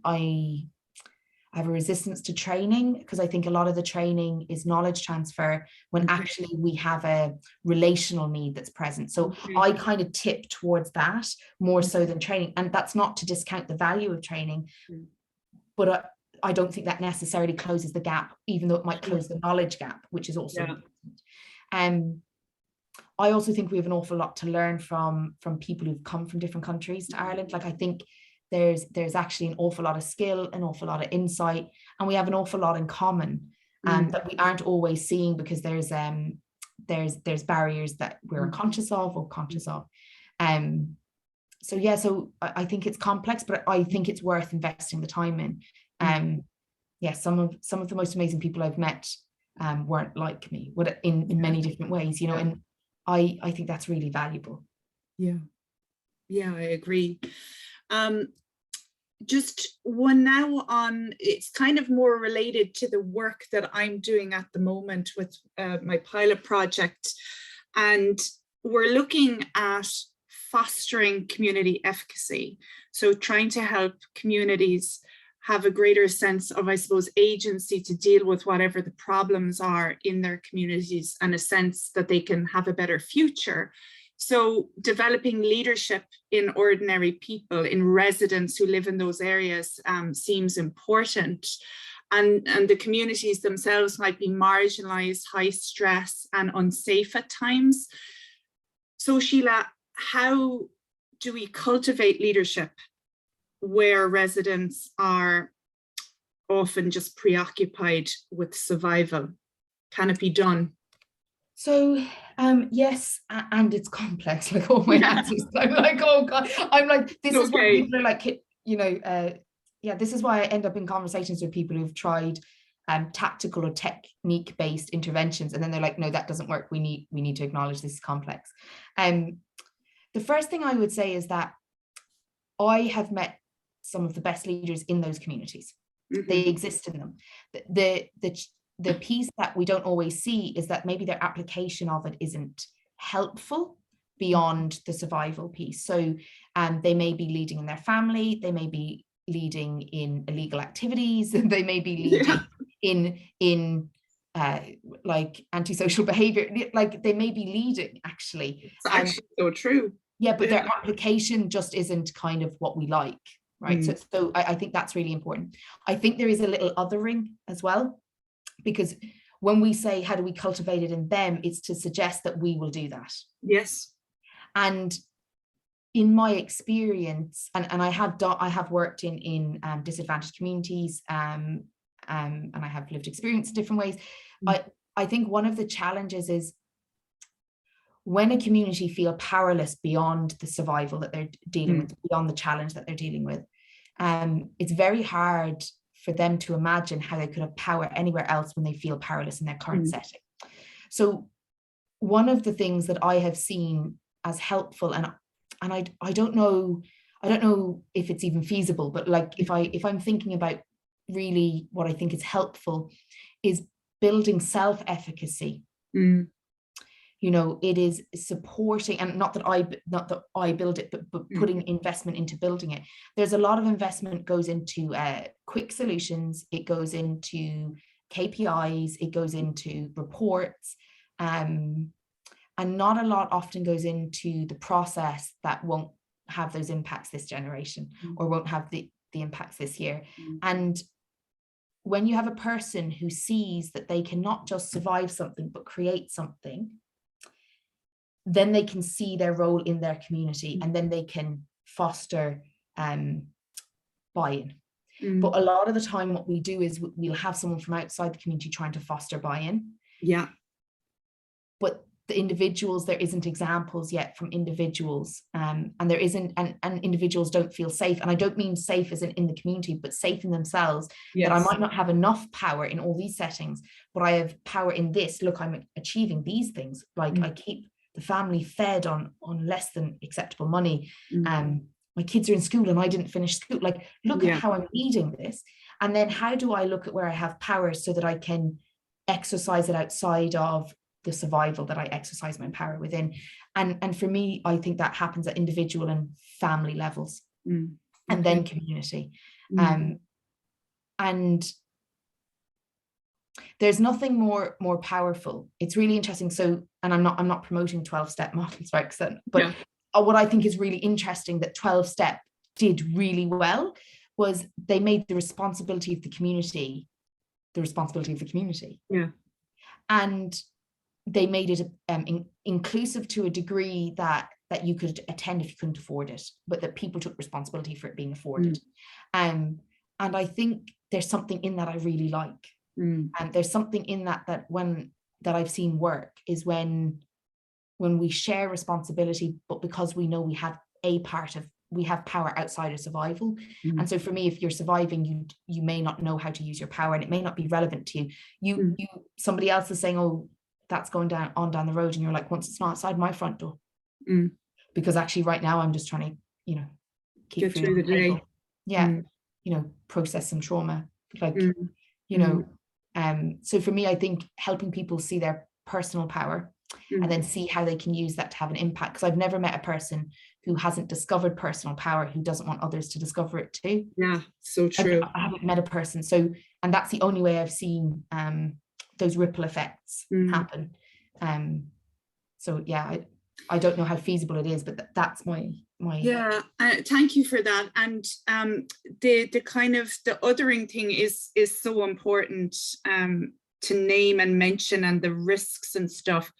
have a resistance to training, because I think a lot of the training is knowledge transfer when actually we have a relational need that's present. So I kind of tip towards that more so than training. And that's not to discount the value of training, but I don't think that necessarily closes the gap, even though it might close the knowledge gap, which is also important. I also think we have an awful lot to learn from people who've come from different countries to Ireland. Like I think there's actually an awful lot of skill, an awful lot of insight, and we have an awful lot in common that we aren't always seeing, because there's barriers that we're unconscious of or conscious of. So I think it's complex, but I think it's worth investing the time in. Some of the most amazing people I've met weren't like me, in many different ways, and I think that's really valuable. Yeah, I agree. Just one now on, it's kind of more related to the work that I'm doing at the moment with my pilot project. And we're looking at fostering community efficacy. So trying to help communities have a greater sense of, I suppose, agency to deal with whatever the problems are in their communities, and a sense that they can have a better future. So developing leadership in ordinary people, in residents who live in those areas, seems important. And the communities themselves might be marginalized, high stress and unsafe at times. So Síle, how do we cultivate leadership where residents are often just preoccupied with survival? Can it be done? So yes, and it's complex, like all my answers. I'm like, oh God, I'm like, this is what people are like, this is why I end up in conversations with people who've tried tactical or technique-based interventions, and then they're like, no, that doesn't work. We need to acknowledge this is complex. The first thing I would say is that I have met some of the best leaders in those communities. They exist in them. The piece that we don't always see is that maybe their application of it isn't helpful beyond the survival piece. So they may be leading in their family, they may be leading in illegal activities, they may be leading in like antisocial behavior, like they may be leading actually. It's actually so true. Yeah, but their application just isn't kind of what we like, right? So I think that's really important. I think there is a little othering as well, because when we say how do we cultivate it in them, it's to suggest that we will do that. Yes. And in my experience, and I have worked in disadvantaged communities, and I have lived experience in different ways. I think one of the challenges is when a community feel powerless beyond the survival that they're dealing with, beyond the challenge that they're dealing with, it's very hard for them to imagine how they could have power anywhere else when they feel powerless in their current setting. So one of the things that I have seen as helpful, and I don't know if it's even feasible, but like if I'm thinking about really what I think is helpful, is building self-efficacy Mm. You know, it is supporting, and not that I build it, but putting investment into building it. There's a lot of investment goes into quick solutions. It goes into KPIs. It goes into reports, and not a lot often goes into the process that won't have those impacts this generation, or won't have the impacts this year. And when you have a person who sees that they cannot just survive something but create something, then they can see their role in their community, and then they can foster buy-in. But a lot of the time what we do is we'll have someone from outside the community trying to foster buy-in. Yeah. But the individuals, there isn't examples yet from individuals, and there isn't, and individuals don't feel safe. And I don't mean safe as in the community, but safe in themselves. Yes. That I might not have enough power in all these settings, but I have power in this. Look, I'm achieving these things. Like I keep the family fed on less than acceptable money. My kids are in school and I didn't finish school. Like, look at how I'm leading this. And then how do I look at where I have power so that I can exercise it outside of the survival that I exercise my power within? And for me, I think that happens at individual and family levels, and then community. And there's nothing more powerful. It's really interesting. So, and I'm not promoting 12-step models, right? But what I think is really interesting that 12-step did really well was they made the responsibility of the community the responsibility of the community. Yeah. And they made it inclusive to a degree that you could attend if you couldn't afford it, but that people took responsibility for it being afforded. And I think there's something in that I really like. And there's something in that that I've seen work is when we share responsibility, but because we know we have power outside of survival. And so for me, if you're surviving, you may not know how to use your power, and it may not be relevant to you. Somebody else is saying, oh, that's going down the road, and you're like, once it's not outside my front door, because actually right now I'm just trying to keep get through the day. Process some trauma, so for me, I think helping people see their personal power and then see how they can use that to have an impact, because I've never met a person who hasn't discovered personal power who doesn't want others to discover it too. Yeah, so true. I haven't met a person, and that's the only way I've seen those ripple effects happen. I don't know how feasible it is, but that's my thank you for that. And the kind of the othering thing is so important to name and mention, and the risks and stuff.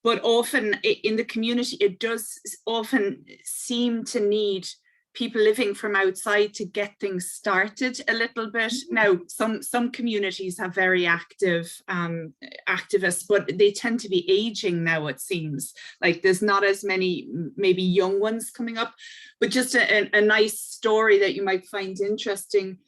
But often in the community, it does often seem to need people living from outside to get things started a little bit. Now, some communities have very active activists, but they tend to be aging now, it seems. Like there's not as many maybe young ones coming up. But just a nice story that you might find interesting.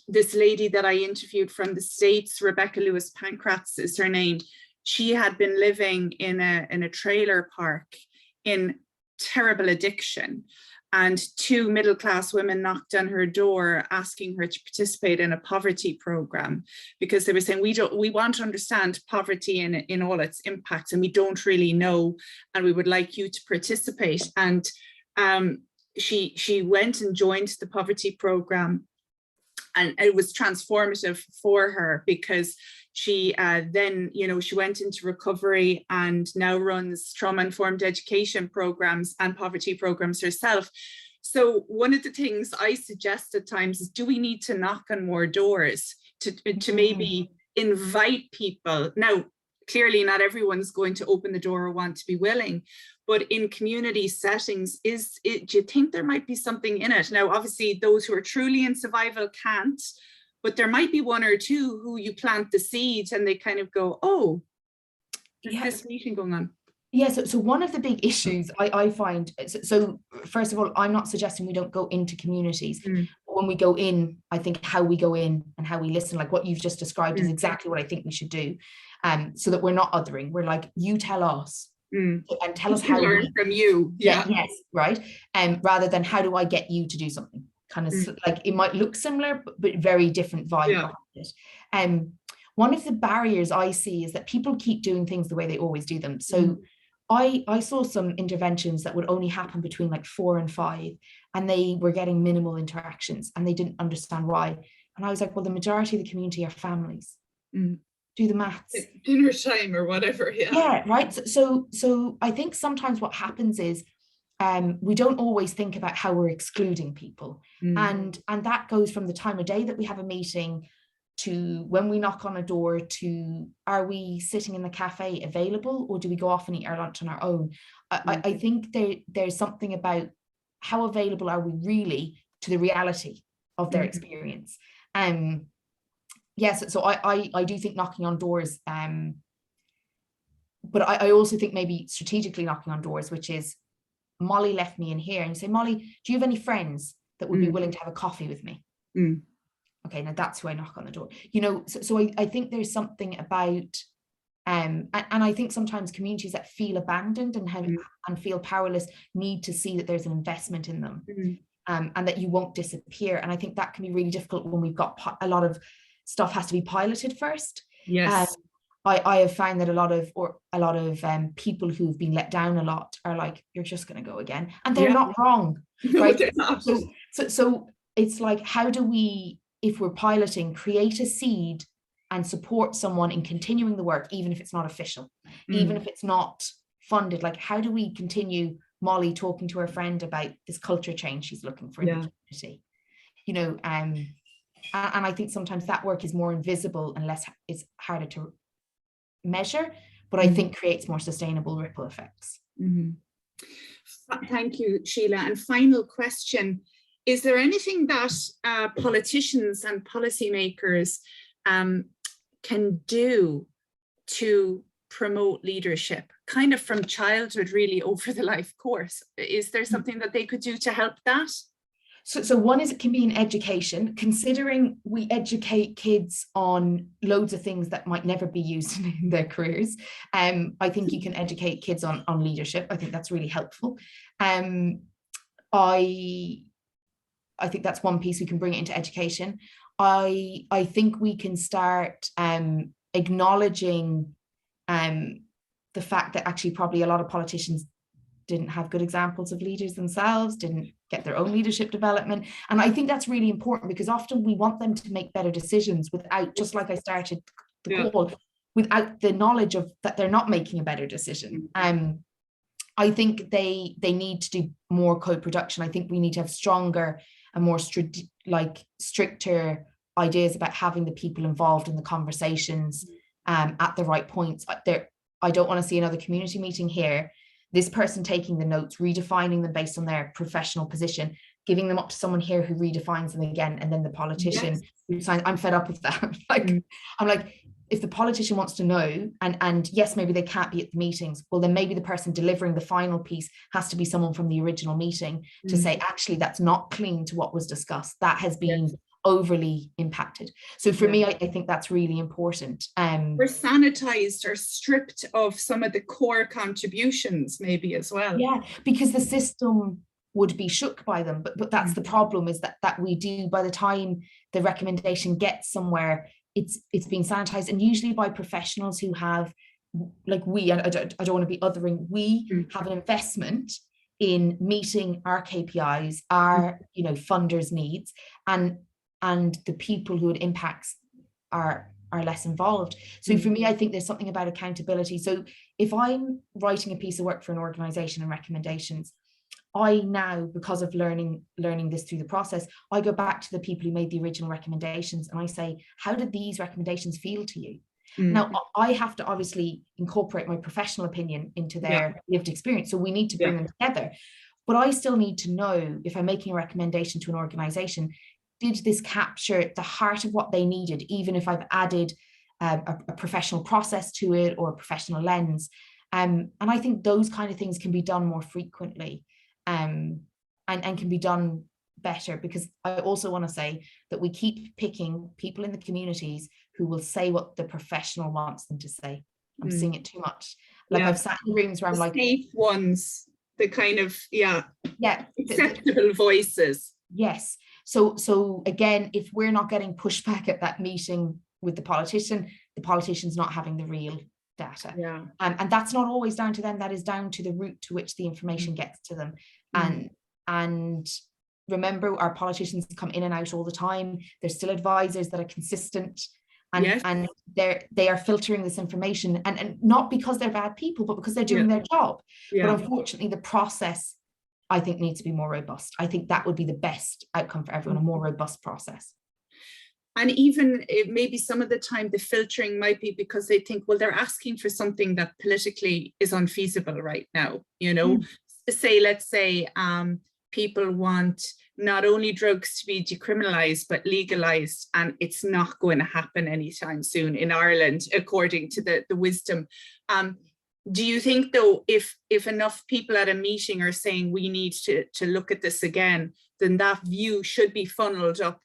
This lady that I interviewed from the States, Rebecca Lewis Pankratz is her name. She had been living in a trailer park in terrible addiction. And two middle-class women knocked on her door asking her to participate in a poverty program, because they were saying, we want to understand poverty in all its impacts, and we don't really know, and we would like you to participate. And she went and joined the poverty program, and it was transformative for her, because she then, she went into recovery and now runs trauma-informed education programs and poverty programs herself. So one of the things I suggest at times is, do we need to knock on more doors to maybe invite people? Now, clearly not everyone's going to open the door or want to be willing, but in community settings, do you think there might be something in it? Now, obviously those who are truly in survival can't, but there might be one or two who you plant the seeds and they kind of go, oh, there's this meeting going on. Yeah, so one of the big issues I find, so first of all, I'm not suggesting we don't go into communities. But when we go in, I think how we go in and how we listen, like what you've just described is exactly what I think we should do. So that we're not othering. We're like, you tell us and tell us how we learn from you. Yes, right. Rather than how do I get you to do something? Kind of like it might look similar, but very different vibe behind it. one of the barriers I see is that people keep doing things the way they always do them. So I saw some interventions that would only happen between like 4 and 5, and they were getting minimal interactions and they didn't understand why. And I was like, well, the majority of the community are families. Do the maths. Dinner time or whatever. Yeah, right. So I think sometimes what happens is we don't always think about how we're excluding people. And that goes from the time of day that we have a meeting to when we knock on a door to are we sitting in the cafe available, or do we go off and eat our lunch on our own? I think there's something about how available are we really to the reality of their experience. Yes, so I do think knocking on doors, but I also think maybe strategically knocking on doors, which is Molly left me in here, and you say, Molly, do you have any friends that would be willing to have a coffee with me? Okay, now that's who I knock on the door. You know, so I think there's something about, and I think sometimes communities that feel abandoned and feel powerless need to see that there's an investment in them, and that you won't disappear. And I think that can be really difficult when we've got a lot of stuff has to be piloted first. Yes. I have found that a lot of people who've been let down a lot are like, you're just going to go again, and they're not wrong. No, right? They're not. So it's like, how do we, if we're piloting, create a seed and support someone in continuing the work, even if it's not official, even if it's not funded? Like, how do we continue Molly talking to her friend about this culture change she's looking for in the community? You know, and I think sometimes that work is more invisible and it's harder to measure, but I think creates more sustainable ripple effects. Thank you, Síle. And final question, is there anything that politicians and policymakers can do to promote leadership, kind of from childhood really over the life course? Is there something that they could do to help that? So one is, it can be in education, considering we educate kids on loads of things that might never be used in their careers. I think you can educate kids on leadership. I think that's really helpful. I think that's one piece we can bring it into education. I think we can start acknowledging the fact that actually probably a lot of politicians didn't have good examples of leaders themselves, didn't get their own leadership development. And I think that's really important, because often we want them to make better decisions without, just like I started the call, without the knowledge of that they're not making a better decision. I think they need to do more co-production. I think we need to have stronger and more stricter ideas about having the people involved in the conversations at the right points. I don't want to see another community meeting here, this person taking the notes, redefining them based on their professional position, giving them up to someone here who redefines them again, and then the politician who signs. I'm fed up with that. I'm like, if the politician wants to know, and yes, maybe they can't be at the meetings, well, then maybe the person delivering the final piece has to be someone from the original meeting to say, actually, that's not clean to what was discussed. That has been overly impacted. So for me, I think that's really important. We're sanitized or stripped of some of the core contributions maybe as well. Yeah, because the system would be shook by them. But that's the problem, is that we do, by the time the recommendation gets somewhere, it's being sanitized, and usually by professionals who have, like, I don't want to be othering, we have an investment in meeting our KPIs, our funders' needs, and the people who it impacts are less involved. So for me, I think there's something about accountability. So if I'm writing a piece of work for an organization and recommendations, I now, because of learning this through the process, I go back to the people who made the original recommendations and I say, how did these recommendations feel to you? Now, I have to obviously incorporate my professional opinion into their lived experience. So we need to bring them together. But I still need to know, if I'm making a recommendation to an organization, did this capture the heart of what they needed, even if I've added a professional process to it or a professional lens? And I think those kind of things can be done more frequently, and can be done better, because I also want to say that we keep picking people in the communities who will say what the professional wants them to say. I'm seeing it too much. Like, I've sat in rooms where I'm like, safe ones, the kind of acceptable voices. Yes. So again, if we're not getting pushback at that meeting with the politician, the politicians not having the real data. Yeah. And that's not always down to them. That is down to the route to which the information gets to them. And remember, our politicians come in and out all the time. There's still advisors that are consistent, and they are filtering this information, and not because they're bad people, but because they're doing their job. But unfortunately, the process, I think, needs to be more robust. I think that would be the best outcome for everyone, a more robust process. And even maybe some of the time the filtering might be because they think, well, they're asking for something that politically is unfeasible right now, you know. Let's say people want not only drugs to be decriminalized but legalized, and it's not going to happen anytime soon in Ireland, according to the wisdom. Do you think, though, if enough people at a meeting are saying we need to look at this again, then that view should be funneled up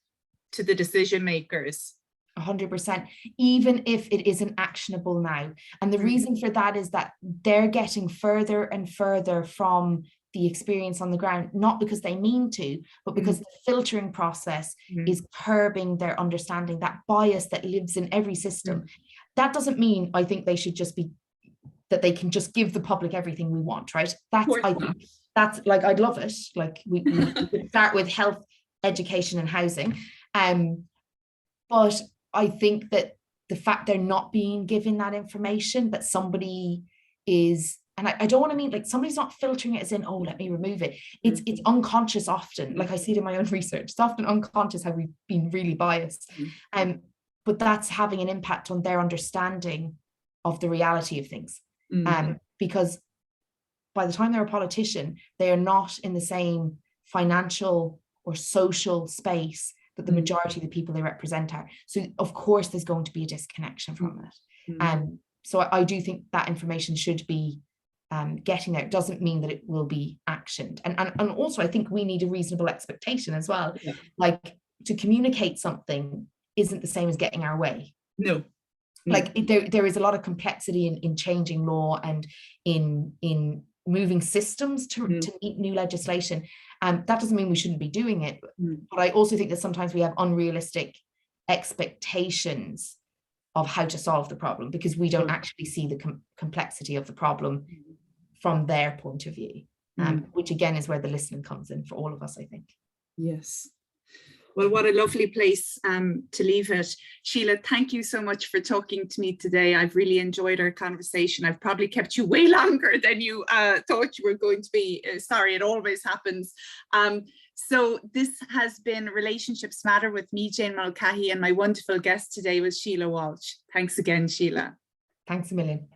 to the decision makers? 100%, even if it isn't actionable now. And the reason for that is that they're getting further and further from the experience on the ground, not because they mean to, but because the filtering process is curbing their understanding, that bias that lives in every system. That doesn't mean I think they should just be, that they can just give the public everything we want, right? That's, I think, that's like, I'd love it. Like we could start with health, education and housing. But I think that the fact they're not being given that information, that somebody is, and I don't want to mean like somebody's not filtering it as in, oh, let me remove it. It's unconscious often. Like I see it in my own research. It's often unconscious how we've been really biased. But that's having an impact on their understanding of the reality of things. Because by the time they're a politician, they are not in the same financial or social space that the majority of the people they represent are. So of course there's going to be a disconnection from it. So I do think that information should be getting there. It doesn't mean that it will be actioned. And also I think we need a reasonable expectation as well. Like to communicate something isn't the same as getting our way. No. Like there is a lot of complexity in changing law and in moving systems to meet new legislation. That doesn't mean we shouldn't be doing it. But I also think that sometimes we have unrealistic expectations of how to solve the problem because we don't actually see the complexity of the problem from their point of view, which again is where the listening comes in for all of us, I think. Yes. Well, what a lovely place to leave it. Síle, thank you so much for talking to me today. I've really enjoyed our conversation. I've probably kept you way longer than you thought you were going to be. Sorry, it always happens. So this has been Relationships Matter with me, Jane Mulcahy, and my wonderful guest today was Síle Walsh. Thanks again, Síle. Thanks a million.